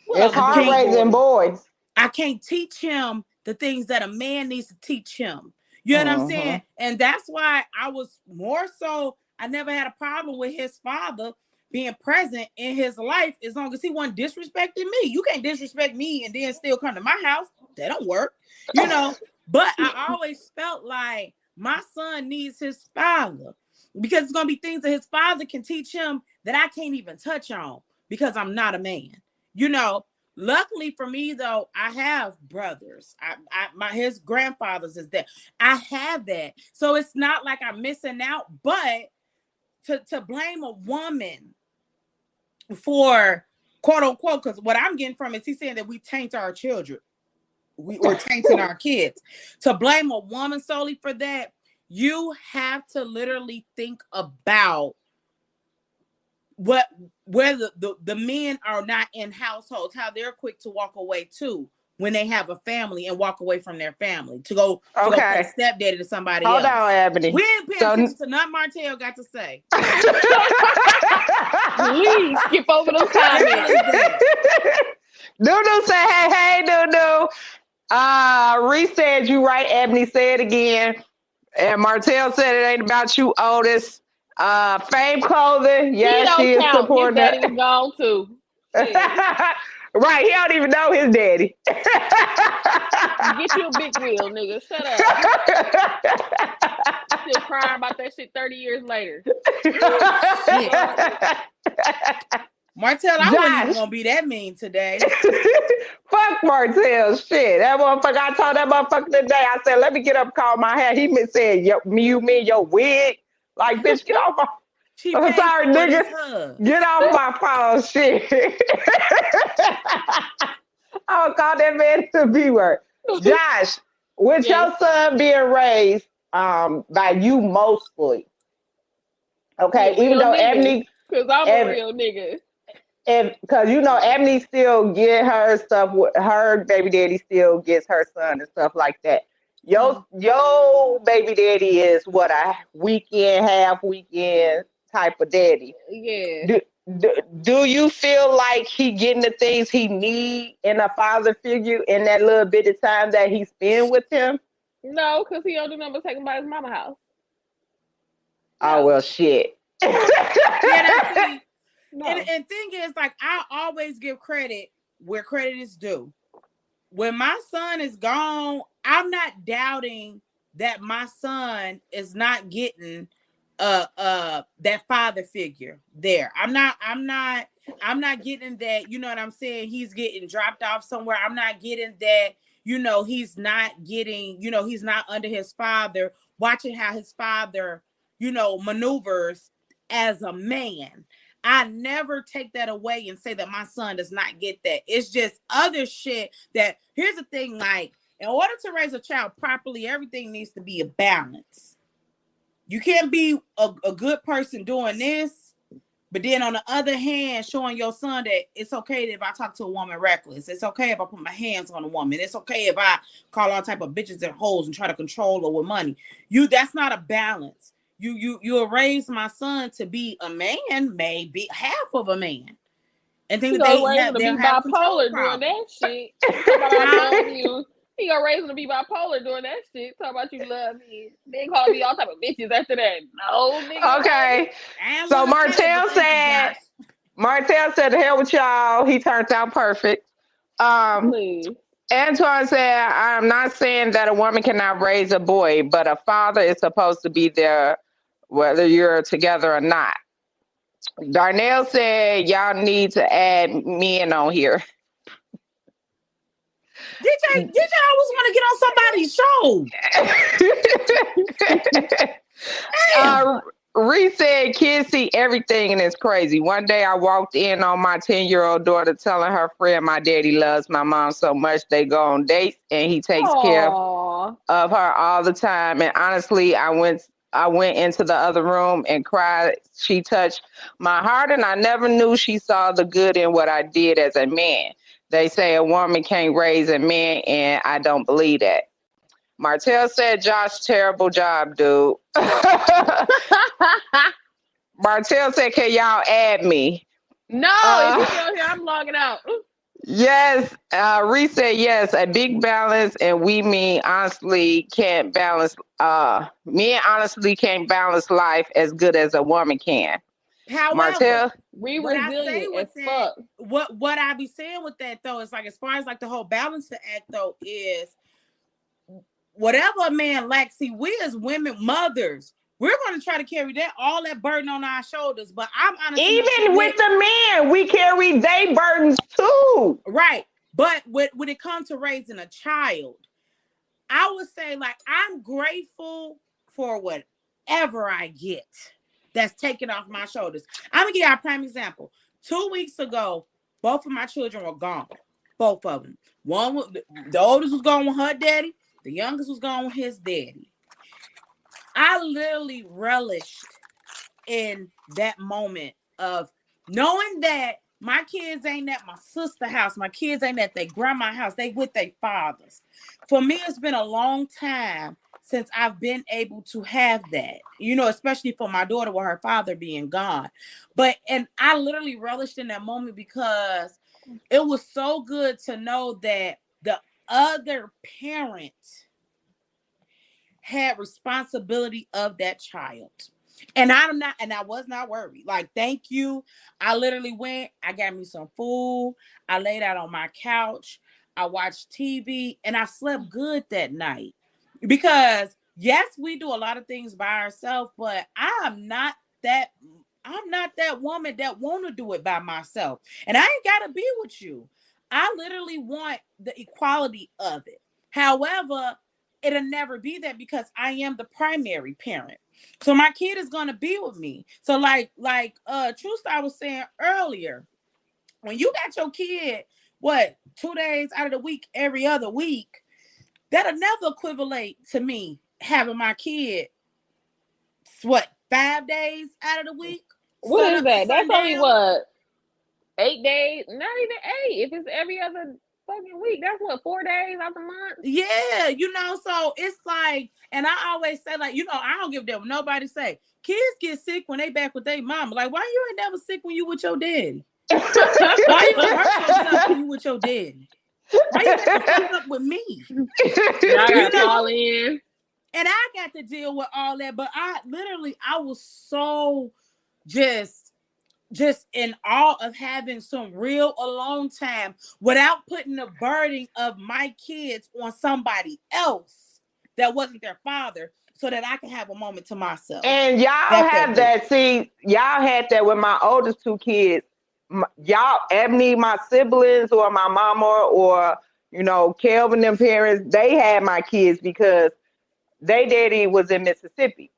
It's hard raising boys. I can't teach him the things that a man needs to teach him. You know what I'm saying? And that's why I was more so, I never had a problem with his father being present in his life as long as he wasn't disrespecting me. You can't disrespect me and then still come to my house. That don't work, you know. But I always felt like my son needs his father because it's going to be things that his father can teach him that I can't even touch on because I'm not a man. You know, luckily for me, though, I have brothers. His grandfathers is there. I have that. So it's not like I'm missing out. But to blame a woman for quote unquote, because what I'm getting from is he's saying that we taint our children. We're tainting our kids. To blame a woman solely for that, you have to literally think about where the men are not in households, how they're quick to walk away too when they have a family and walk away from their family to go play stepdaddy to somebody else. Hold on, Ebony. We ain't paying attention to nothing Martell got to say. Please skip over those comments. Nunu said, hey, Nunu. Reese said you right, Ebony said again. And Martell said it ain't about you, Otis. Fame Clothing, yes, she is supporting that. His daddy was gone too. Right, he don't even know his daddy. Get you a big wheel, nigga. Shut up. Still crying about that shit 30 years later. Martell, I wasn't even gonna be that mean today. Fuck Martell, shit. That motherfucker, I told that motherfucker today, I said, let me get up and call my hair. He said, you mean your wig? Like, bitch, get off my... I'm sorry, nigga. Get off my phone, shit. I would call that man the B word. Josh, with your son being raised by you mostly, okay, even though Ebony... Because I'm a real nigga. Because, you know, Ebony still get her stuff, her baby daddy still gets her son and stuff like that. Your baby daddy is what, a half weekend type of daddy. Yeah. Do you feel like he getting the things he need in a father figure in that little bit of time that he spend with him? No, because he don't do nothing but take him by his mama house. No. Oh, well, shit. Yeah, no. And thing is, like, I always give credit where credit is due. When my son is gone, I'm not doubting that my son is not getting that father figure there. I'm not getting that, you know what I'm saying? He's getting dropped off somewhere. I'm not getting that, you know, he's not getting, you know, he's not under his father, watching how his father, you know, maneuvers as a man. I never take that away and say that my son does not get that. It's just other shit that, here's the thing, like, in order to raise a child properly, everything needs to be a balance. You can't be a good person doing this But then on the other hand, showing your son that it's okay if I talk to a woman reckless. It's okay if I put my hands on a woman. It's okay if I call all type of bitches and hoes and try to control her with money. That's not a balance. You raise my son to be a man, maybe half of a man. And think He that gonna raise him to be have bipolar doing that shit. Talk about I love you. He gonna raise him to be bipolar doing that shit. Talk about you love me. Then call me all type of bitches after that. No, nigga. Okay. So Martell said, "The hell with y'all." He turned out perfect. Please. Antoine said, "I'm not saying that a woman cannot raise a boy, but a father is supposed to be there whether you're together or not." Darnell said, "Y'all need to add men on here." DJ always want to get on somebody's show. Reese said, "Kids see everything and it's crazy. One day I walked in on my 10-year-old daughter telling her friend my daddy loves my mom so much they go on dates and he takes care of her all the time. And honestly, I went into the other room and cried. She touched my heart and I never knew she saw the good in what I did as a man. They say a woman can't raise a man and I don't believe that." Martell said, "Josh, terrible job, dude." Martell said, "Can y'all add me?" No, if you still here, I'm logging out. Yes. Reese said, "Yes, a big balance, and me honestly can't balance life as good as a woman can." However, Martell, we resilient as fuck. What I be saying with that though is like as far as like the whole balance to act though is whatever a man lacks, see, we as women, mothers, we're going to try to carry all that burden on our shoulders. But I'm honestly even with the men, we carry their burdens too. Right. But when it comes to raising a child, I would say like I'm grateful for whatever I get that's taken off my shoulders. I'm gonna give you a prime example. 2 weeks ago, both of my children were gone. Both of them. The oldest was gone with her daddy. The youngest was gone with his daddy. I literally relished in that moment of knowing that my kids ain't at my sister's house. My kids ain't at their grandma's house. They with their fathers. For me, it's been a long time since I've been able to have that, especially for my daughter with her father being gone. And I literally relished in that moment because it was so good to know that the other parent had responsibility of that child. And I was not worried. Like, thank you. I literally went, I got me some food. I laid out on my couch. I watched TV and I slept good that night. Because yes, we do a lot of things by ourselves, but I'm not that woman that want to do it by myself. And I ain't got to be with you. I literally want the equality of it. However, it'll never be that because I am the primary parent. So my kid is going to be with me. So like True Star was saying earlier, when you got your kid, 2 days out of the week, every other week, that'll never equivalent to me having my kid, 5 days out of the week? What is that? That's only 8 days? Not even 8. If it's every other fucking week, that's 4 days out the month? Yeah, so it's like, and I always say, like, I don't give a damn what nobody say. Kids get sick when they back with their mama. Like, why you ain't never sick when you with your daddy? Why you hurt yourself when you with your daddy? Why you got to fuck up with me? I got to call in. And I got to deal with all that. But I was so just in awe of having some real alone time without putting the burden of my kids on somebody else that wasn't their father, so that I can have a moment to myself. And y'all have that. See, y'all had that with my oldest 2 kids. Y'all, Ebony, my siblings, or my mama, or Kelvin, them parents, they had my kids because they daddy was in Mississippi.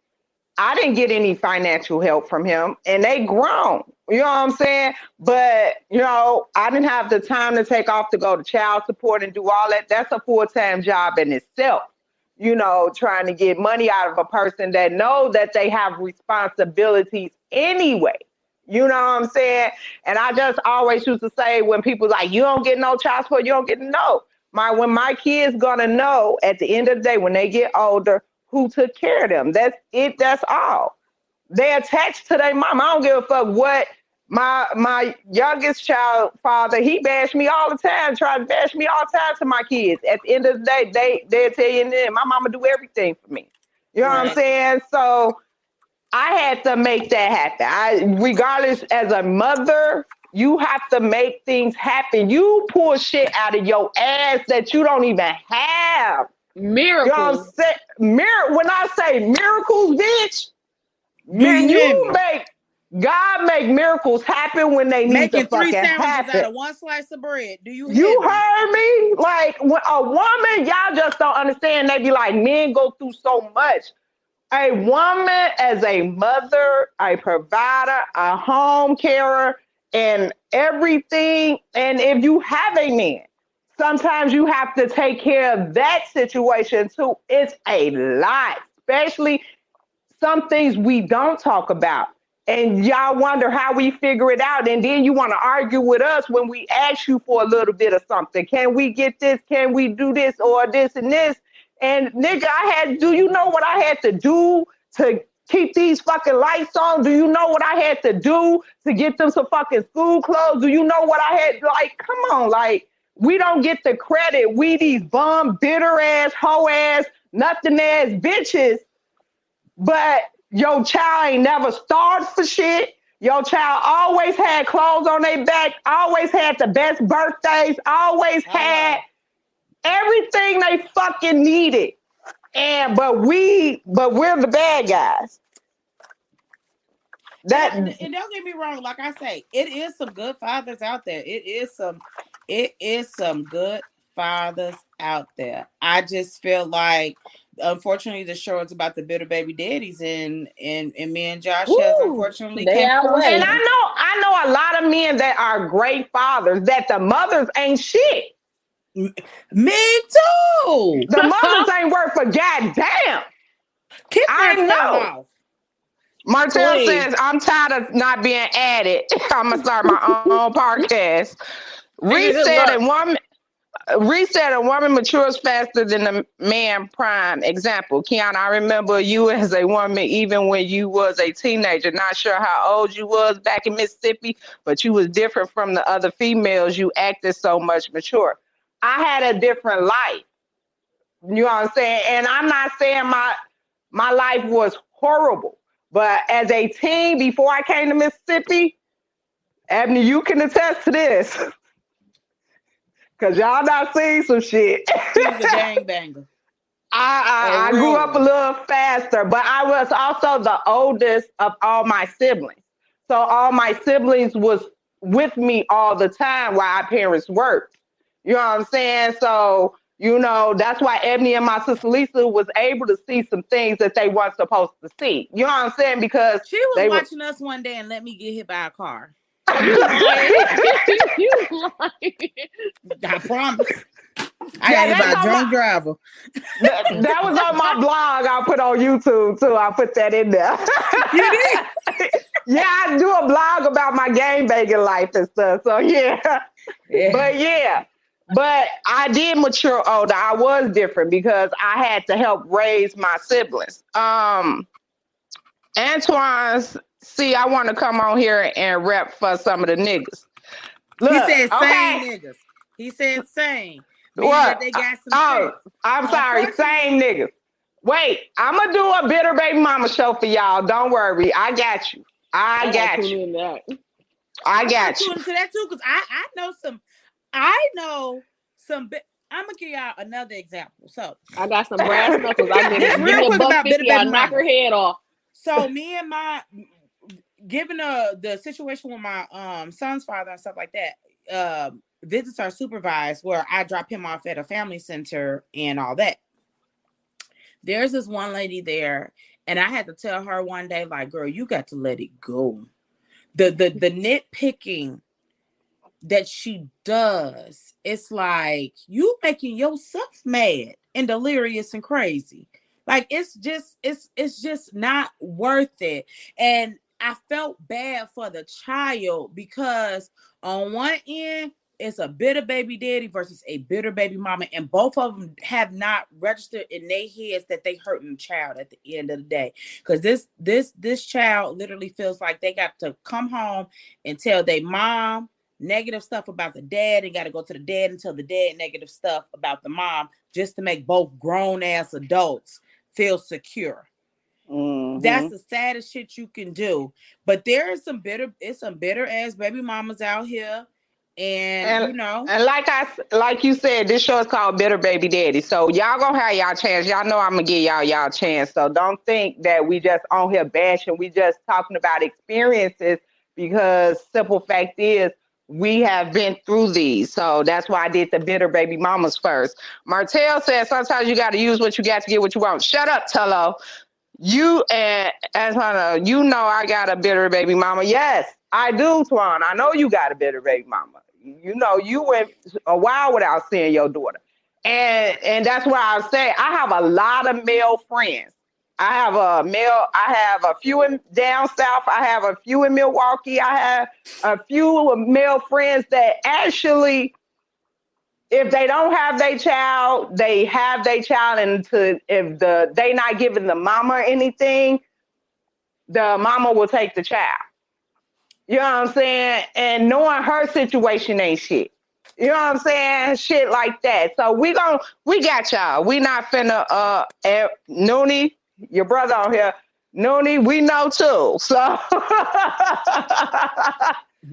I didn't get any financial help from him, and they grown. You know what I'm saying? But, I didn't have the time to take off to go to child support and do all that. That's a full-time job in itself, trying to get money out of a person that know that they have responsibilities anyway. You know what I'm saying? And I just always used to say when people like, you don't get no child support, you don't get no. When my kids gonna know at the end of the day when they get older who took care of them. That's it. That's all. They attached to their mom. I don't give a fuck what my youngest child father, he bashed me all the time, tried to bash me all the time to my kids. At the end of the day, they'll tell you, my mama do everything for me. You know what I'm saying? So I had to make that happen. Regardless, as a mother, you have to make things happen. You pull shit out of your ass that you don't even have. Miracles. You know what I'm saying? When I say miracles, bitch, God make miracles happen when they need to fucking happen. Making 3 sandwiches out of 1 slice of bread. Do you heard me? Like, when a woman, y'all just don't understand. They be like, men go through so much. A woman as a mother, a provider, a home carer, and everything. And if you have a man, sometimes you have to take care of that situation too. It's a lot, especially some things we don't talk about. And y'all wonder how we figure it out. And then you want to argue with us when we ask you for a little bit of something. Can we get this? Can we do this or this and this? And nigga, do you know what I had to do to keep these fucking lights on? Do you know what I had to do to get them some fucking school clothes? Do you know what I had? Like, come on, like, we don't get the credit. We these bum, bitter ass, hoe ass, nothing ass bitches. But your child ain't never starved for shit. Your child always had clothes on their back, always had the best birthdays, always had everything they fucking needed. But we're the bad guys. And don't get me wrong, like I say, it is some good fathers out there. It is some good fathers out there. I just feel like, unfortunately, the show is about the bitter baby daddies, and me and Josh has unfortunately came across. And I know a lot of men that are great fathers that the mothers ain't shit. Me too. The mothers ain't worth a goddamn. I know. Martell says, I'm tired of not being added. I'm going to start my own podcast. Reset a woman matures faster than a man prime. Example, Kiana, I remember you as a woman even when you was a teenager. Not sure how old you was back in Mississippi, but you was different from the other females. You acted so much mature. I had a different life. You know what I'm saying? And I'm not saying my life was horrible. But as a teen, before I came to Mississippi, Abney, you can attest to this. Because y'all not seen some shit. She was a gangbanger. I grew up a little faster, but I was also the oldest of all my siblings. So all my siblings was with me all the time while our parents worked. You know what I'm saying? So, you know, that's why Ebony and my sister Lisa was able to see some things that they weren't supposed to see. You know what I'm saying? Because she was watching us one day and let me get hit by a car. You I promise. I got hit by a drunk driver. That was on my blog. I'll put on YouTube too. I'll put that in there. You did? Yeah, I do a blog about my gangbanging life and stuff. So yeah. But I did mature older. I was different because I had to help raise my siblings. Antoine's, see, I want to come on here and rep for some of the niggas. Look, he said same niggas. He said same. What? They got some I'm sorry, same niggas. Wait, I'm going to do a Bitter Baby Mama show for y'all. Don't worry. I got you. I got you. I got you. To that too, because I know some. I'm gonna give y'all another example. So I got some brass knuckles. I give me a buck 50, I'll knock her head off. So me and given the situation with my son's father and stuff like that, visits are supervised where I drop him off at a family center and all that. There's this one lady there, and I had to tell her one day, like, girl, you got to let it go. The nitpicking that she does, it's like you making yourself mad and delirious and crazy. Like it's just not worth it. And I felt bad for the child because on one end, it's a bitter baby daddy versus a bitter baby mama, and both of them have not registered in their heads that they hurting the child at the end of the day. Because this child literally feels like they got to come home and tell their mom negative stuff about the dad, and got to go to the dad and tell the dad negative stuff about the mom, just to make both grown ass adults feel secure. Mm-hmm. That's the saddest shit you can do. But there is some bitter ass baby mamas out here, and you know. And like you said, this show is called Bitter Baby Daddy. So y'all gonna have y'all chance. Y'all know I'm gonna give y'all chance. So don't think that we just on here bashing. We just talking about experiences, because simple fact is we have been through these. So that's why I did the bitter baby mamas first. Martell said sometimes you got to use what you got to get what you want. Shut up, Tello. You and Antoine, you know I got a bitter baby mama. Yes, I do, Twan. I know you got a bitter baby mama. You know you went a while without seeing your daughter, and that's why I say I have a lot of male friends. I have a few in down south. I have a few in Milwaukee. I have a few male friends that actually, if they don't have their child, they have their child, and if they not giving the mama anything, the mama will take the child. You know what I'm saying? And knowing her situation ain't shit. You know what I'm saying? Shit like that. So we got y'all. We not finna Noonie, your brother on here. Noonie, we know too. So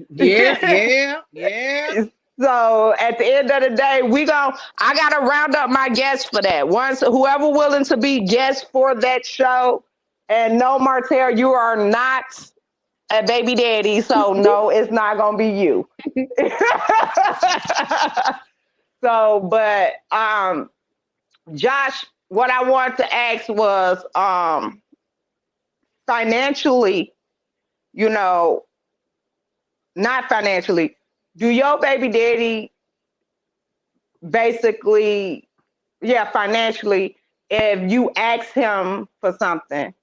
yeah. So at the end of the day, I gotta round up my guests for that. Once whoever willing to be guests for that show, and no, Martell, you are not a baby daddy, so no, it's not gonna be you. So, but Josh, what I wanted to ask was financially, you know, not financially, do your baby daddy basically, yeah, financially, if you ask him for something,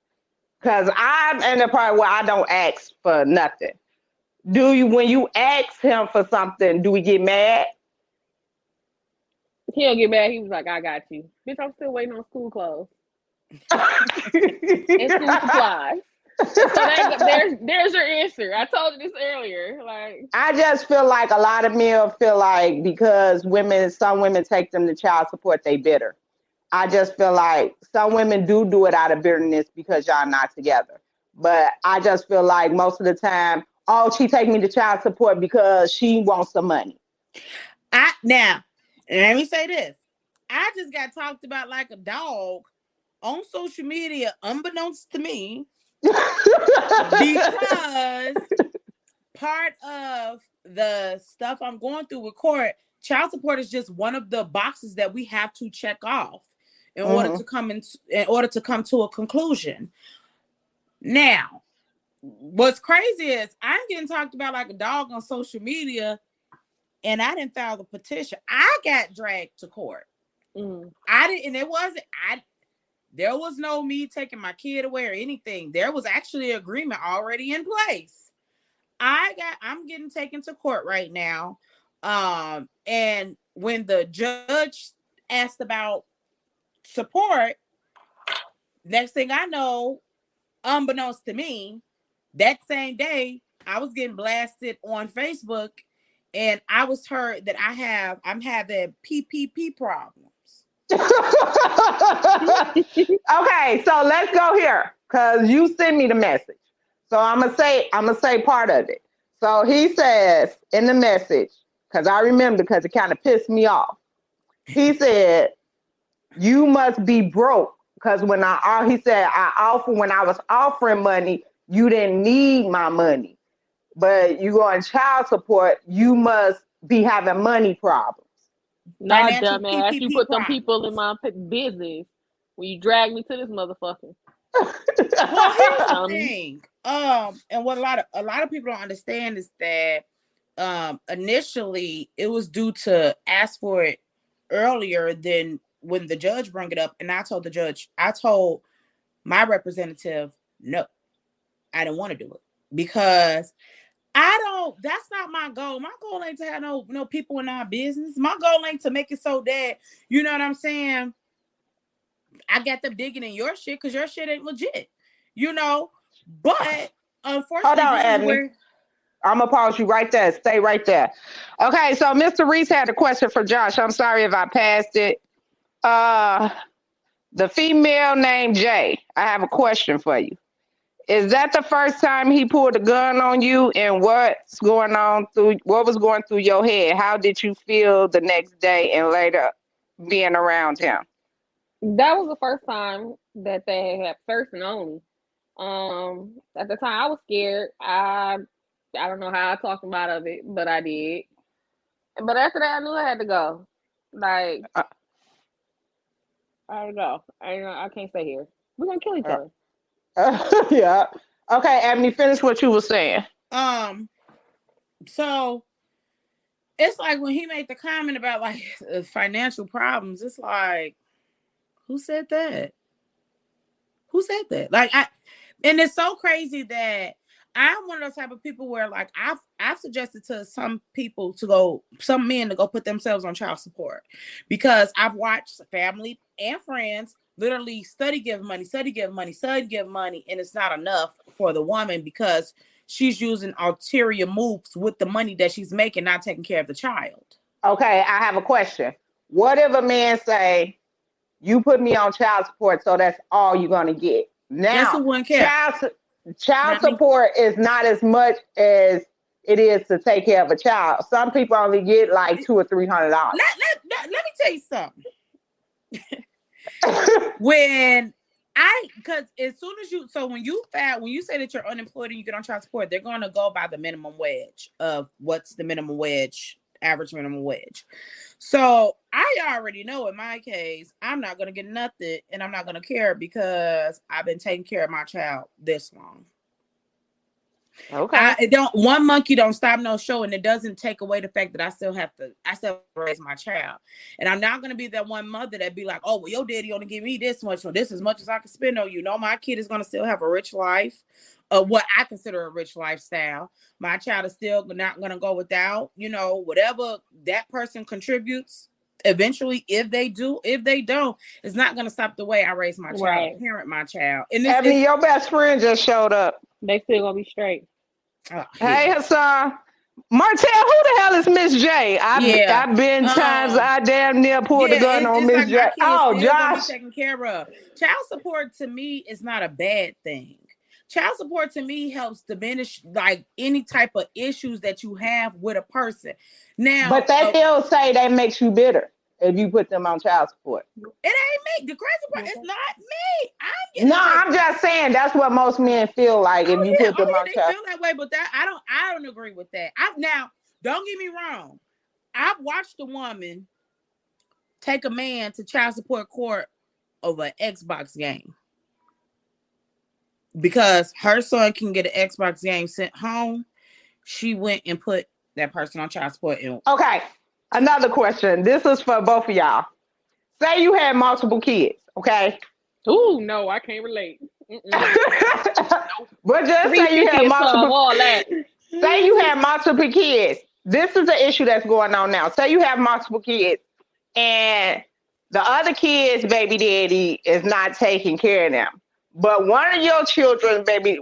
because I'm in the part where I don't ask for nothing. When you ask him for something, do we get mad? He'll get mad. He was like, I got you. Bitch, I'm still waiting on school clothes and school supplies. So there's your answer. I told you this earlier. Like, I just feel like a lot of men feel like because some women take them to child support, they bitter. I just feel like some women do it out of bitterness because y'all not together. But I just feel like most of the time, she take me to child support because she wants some money. Now, let me say this. I just got talked about like a dog on social media, unbeknownst to me, because part of the stuff I'm going through with court, child support is just one of the boxes that we have to check off in order to come to a conclusion. Now, what's crazy is I'm getting talked about like a dog on social media, and I didn't file the petition. I got dragged to court. I didn't, and there was no me taking my kid away or anything. There was actually an agreement already in place. I'm getting taken to court right now. And when the judge asked about support, next thing I know, unbeknownst to me, that same day, I was getting blasted on Facebook, and I was heard that I'm having PPP problems. Okay, so let's go here because you sent me the message. So I'm gonna say part of it. So he says in the message, because I remember, because it kind of pissed me off. He said, "You must be broke because he said when I was offering money, you didn't need my money, but you go on child support, you must be having money problems." nah, dumbass, you put them people in my business when you drag me to this motherfucker. Well, here's the thing. And what a lot of people don't understand is that initially it was due to ask for it earlier than when the judge brought it up, and I told my representative, no, I didn't want to do it. because that's not my goal. My goal ain't to have no people in our business. My goal ain't to make it so that, you know what I'm saying, I got them digging in your shit because your shit ain't legit, you know. But unfortunately, Hold on, this is Ebony. where I'm gonna pause you right there. Stay right there. Okay, so Mr. Reese had a question for Josh. I'm sorry if I passed it. The female named Jay. I have a question for you. Is that the first time he pulled a gun on you, and what was going through your head? How did you feel the next day and later being around him? That was the first time that they had, first and only. At the time I was scared. I don't know how I talked him out of it, but I did. But after that, I knew I had to go. Like, Uh, I had to go. I can't stay here. We're gonna kill each other. yeah. Okay, Ebony, finish what you were saying. So it's like when he made the comment about like financial problems, it's like, who said that? Who said that? And it's so crazy that I'm one of those type of people where like I've suggested to some men to go put themselves on child support, because I've watched family and friends literally give money, and it's not enough for the woman because she's using ulterior moves with the money that she's making, not taking care of the child. Okay, I have a question. What if a man say, you put me on child support, so that's all you're gonna get? Guess Now, who wouldn't care? child support is not as much as it is to take care of a child. Some people only get like $200 or $300. Let me tell you something. Because as soon as when you say that you're unemployed and you get on child support, they're going to go by the minimum wage of what's the minimum wage, average minimum wage. So I already know in my case, I'm not going to get nothing, and I'm not going to care because I've been taking care of my child this long. Okay. One monkey don't stop no show, and it doesn't take away the fact that I still have to raise my child. And I'm not going to be that one mother that be like, oh, well, your daddy only give me this much, so this as much as I can spend on you. No, my kid is going to still have a rich life, what I consider a rich lifestyle. My child is still not going to go without, whatever that person contributes. Eventually, if they do, if they don't, it's not going to stop the way I raise my child, Right. parent my child. And Ebony, your best friend just showed up. They still gonna be straight. Oh, Hey, Hassan. Martell, who the hell is Miss J? I've been times I damn near pulled the gun on Miss J. Oh, Josh. Taken care of. Child support to me is not a bad thing. Child support to me helps diminish like any type of issues that you have with a person. Now, but they still say that makes you bitter if you put them on child support. It ain't me. The crazy part, it's not me. I'm just saying that's what most men feel like if you put them on child. They feel that way, but I don't agree with that. Now, don't get me wrong. I've watched a woman take a man to child support court over an Xbox game because her son can get an Xbox game sent home. She went and put that person on child support. Okay, another question. This is for both of y'all. Say you had multiple kids, okay? Ooh, no, I can't relate. But just say you had multiple. Say you had multiple kids. This is the issue that's going on now. Say you have multiple kids, and the other kid's baby daddy is not taking care of them. But one of your kids' baby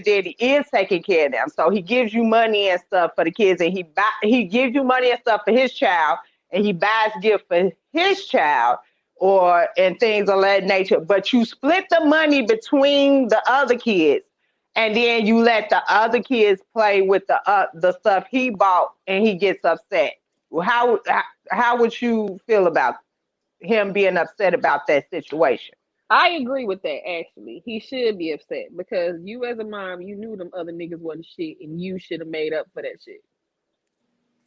daddy is taking care of them. So he gives you money and stuff for the kids, and he gives you money and stuff for his child, and he buys gifts for his child and things of that nature. But you split the money between the other kids, and then you let the other kids play with the stuff he bought, and he gets upset. How would you feel about him being upset about that situation? I agree with that, actually. He should be upset because you as a mom, you knew them other niggas wasn't shit and you should have made up for that shit.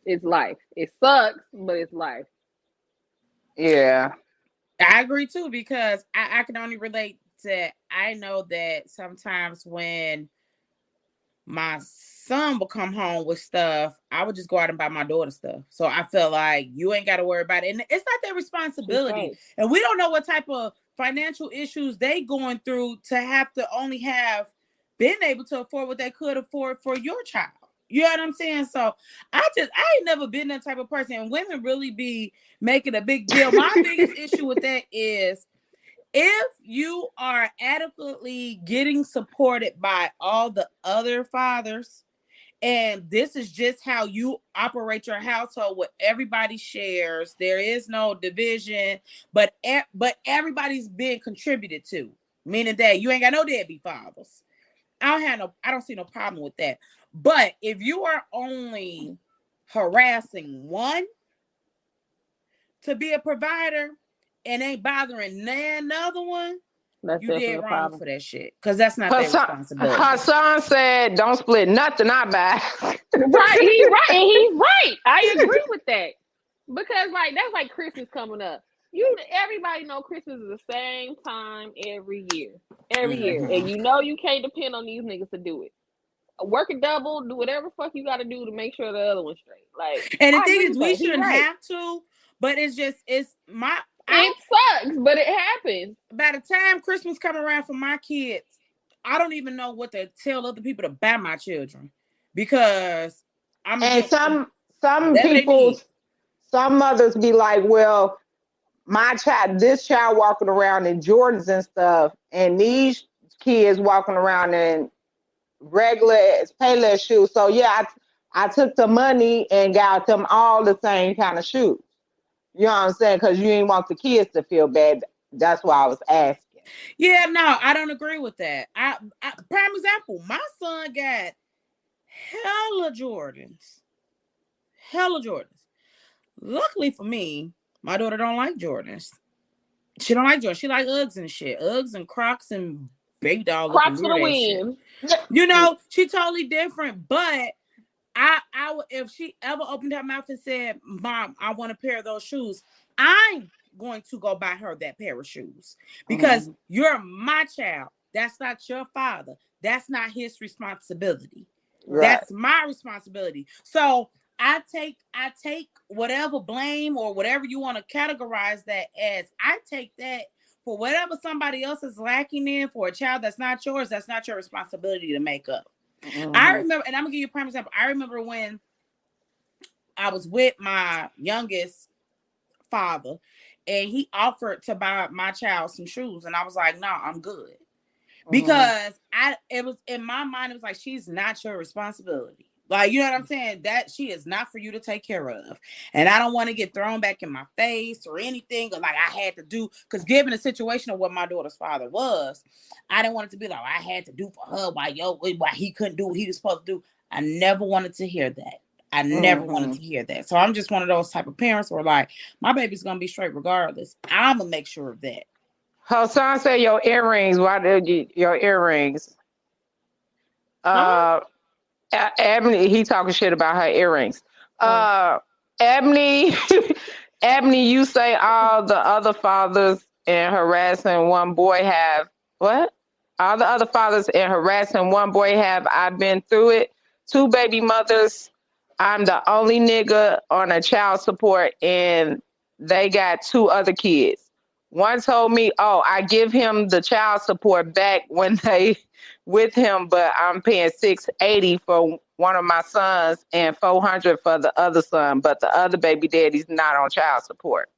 It's life. It sucks, but it's life. Yeah. I agree too, because I can only relate to, I know that sometimes when my son would come home with stuff, I would just go out and buy my daughter stuff. So I felt like you ain't got to worry about it. And it's not their responsibility. Okay. And we don't know what type of financial issues they going through to have to only have been able to afford what they could afford for your child. You know what I'm saying? So I ain't never been that type of person. And women really be making a big deal. My biggest issue with that is if you are adequately getting supported by all the other fathers, and this is just how you operate your household, where everybody shares, there is no division, but everybody's being contributed to, meaning that you ain't got no deadbeat fathers. I don't see no problem with that. But if you are only harassing one to be a provider and ain't bothering another one, That's you definitely did a wrong problem. for that shit. Because that's not their responsibility. Her son said, don't split nothing I buy. Right, he's right, and he's right. I agree with that. Because like that's like Christmas coming up. Everybody know Christmas is the same time every year. Every year. And you know you can't depend on these niggas to do it. Work a double, do whatever fuck you gotta do to make sure the other one's straight. Like, and the I thing agree is, with we that. He shouldn't right. have to, but it sucks, but it happens. By the time Christmas come around for my kids, I don't even know what to tell other people to buy my children, because some people, some mothers be like, well, this child walking around in Jordans and stuff, and these kids walking around in regular Payless shoes. So yeah, I took the money and got them all the same kind of shoes. You know what I'm saying? Because you didn't want the kids to feel bad. That's why I was asking. Yeah, no, I don't agree with that. Prime example, my son got hella Jordans. Luckily for me, my daughter don't like Jordans. She don't like Jordans. She like Uggs and shit. Uggs and Crocs and Big Dog. Crocs for the win. You know, she totally different. But I if she ever opened her mouth and said, Mom, I want a pair of those shoes, I'm going to go buy her that pair of shoes, because you're my child. That's not your father. That's not his responsibility. Right. That's my responsibility. So I take whatever blame or whatever you want to categorize that as. I take that for whatever somebody else is lacking in for a child that's not yours. That's not your responsibility to make up. I remember, and I'm gonna give you a prime example. I remember when I was with my youngest father, and he offered to buy my child some shoes, and I was like, "No, I'm good," because it was in my mind. It was like, she's not your responsibility. Like, you know what I'm saying? That she is not for you to take care of. And I don't want to get thrown back in my face or anything, or like I had to do, because given the situation of what my daughter's father was, I didn't want it to be like I had to do for her why he couldn't do what he was supposed to do. I never wanted to hear that. I never wanted to hear that. So I'm just one of those type of parents where like, my baby's going to be straight regardless. I'm going to make sure of that. Her son said your earrings. Why did your earrings? Ebony, he talking shit about her earrings. Ebony, Ebony, you say all the other fathers in harassing one boy have what? All the other fathers in harassing one boy have. I've been through it. 2 baby mothers. I'm the only nigga on a child support, and they got 2 other kids. One told me, "Oh, I give him the child support back when they with him, but I'm paying $680 for one of my sons and $400 for the other son. But the other baby daddy's not on child support.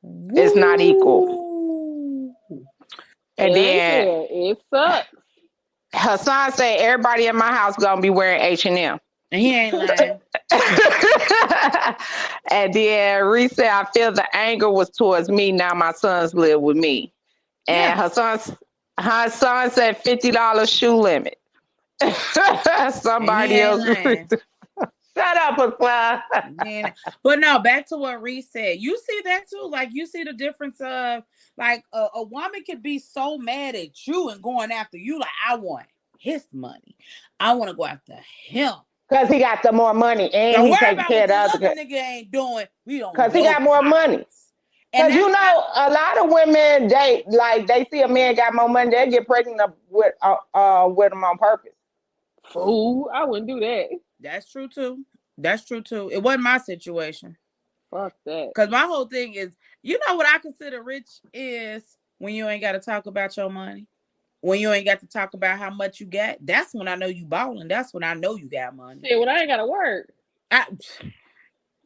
It's not equal." And then it sucks. her son said, "Everybody in my house gonna be wearing H&M." And he ain't lying. And then Reese said, "I feel the anger was towards me. Now my sons live with me." And her son said $50 shoe limit. Somebody else. Shut up, Asla. But no, back to what Reese said. You see that too? Like, you see the difference of like a woman could be so mad at you and going after you. Like, I want his money. I want to go after him. Because he got the more money and he taking care of the other nigga ain't doing. We don't. Because he got more money. Because you know, a lot of women, they see a man got more money, they get pregnant with him on purpose. Fool, I wouldn't do that. That's true too. It wasn't my situation. Fuck that. Because my whole thing is, you know what I consider rich is when you ain't got to talk about your money. when you ain't got to talk about how much you got, that's when I know you balling. That's when I know you got money. Yeah, well, I ain't gotta work.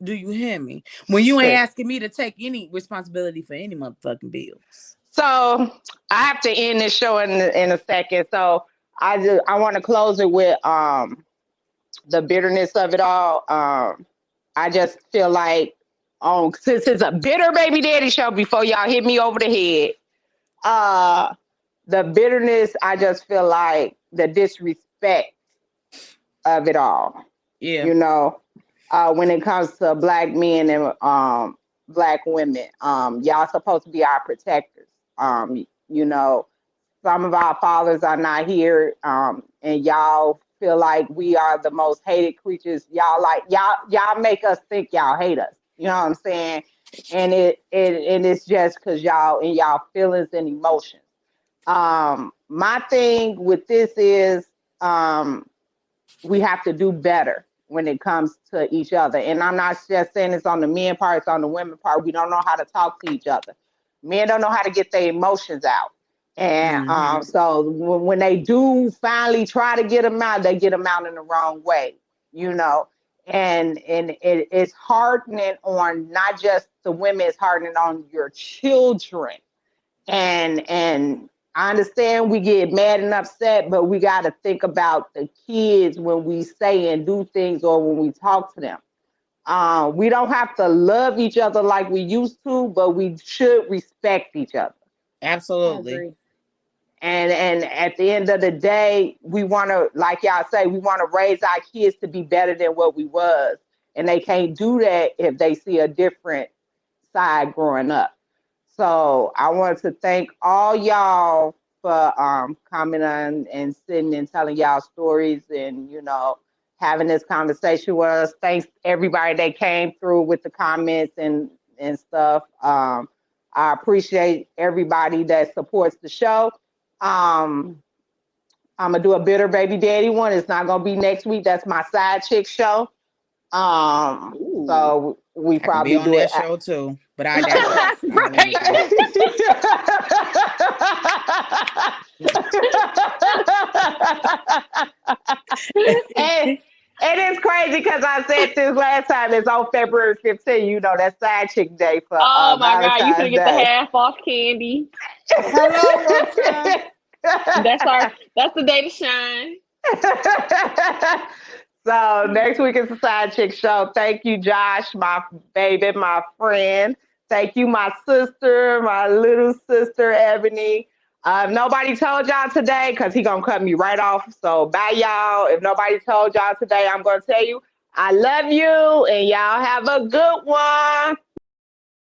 Do you hear me? When you ain't Shit. asking me to take any responsibility for any motherfucking bills. So I have to end this show in a second. So I want to close it with the bitterness of it all. I just feel like since it's a bitter baby daddy show, before y'all hit me over the head, the bitterness, I just feel like the disrespect of it all. Yeah. You know, when it comes to black men and black women, y'all supposed to be our protectors. You know, some of our fathers are not here, and y'all feel like we are the most hated creatures. Y'all make us think y'all hate us. You know what I'm saying? And it's just because y'all in y'all feelings and emotions. My thing with this is we have to do better when it comes to each other. And I'm not just saying it's on the men part, it's on the women part. We don't know how to talk to each other. Men don't know how to get their emotions out. And so when they do finally try to get them out, they get them out in the wrong way, you know. And it's hardening on not just the women, it's hardening on your children. And I understand we get mad and upset, but we got to think about the kids when we say and do things or when we talk to them. We don't have to love each other like we used to, but we should respect each other. Absolutely. And at the end of the day, we want to, like y'all say, we want to raise our kids to be better than what we was. And they can't do that if they see a different side growing up. So I want to thank all y'all for coming on and sitting and telling y'all stories and, you know, having this conversation with us. Thanks everybody that came through with the comments and stuff. I appreciate everybody that supports the show. I'm gonna do a bitter baby daddy one. It's not gonna be next week. That's my side chick show. So we I can probably be on do that it. show too, but I digress. and it is crazy because I said this last time. It's on February 15th. You know, that's side chick day for Oh my God, you Valentine's can get the Day. half off candy. Hello, Rosa. That's the day to shine. So next week is the side chick show. Thank you, Josh, my baby, my friend. Thank you, my sister, my little sister, Ebony. If nobody told y'all today, because he going to cut me right off. So bye, y'all. If nobody told y'all today, I'm going to tell you, I love you, and y'all have a good one.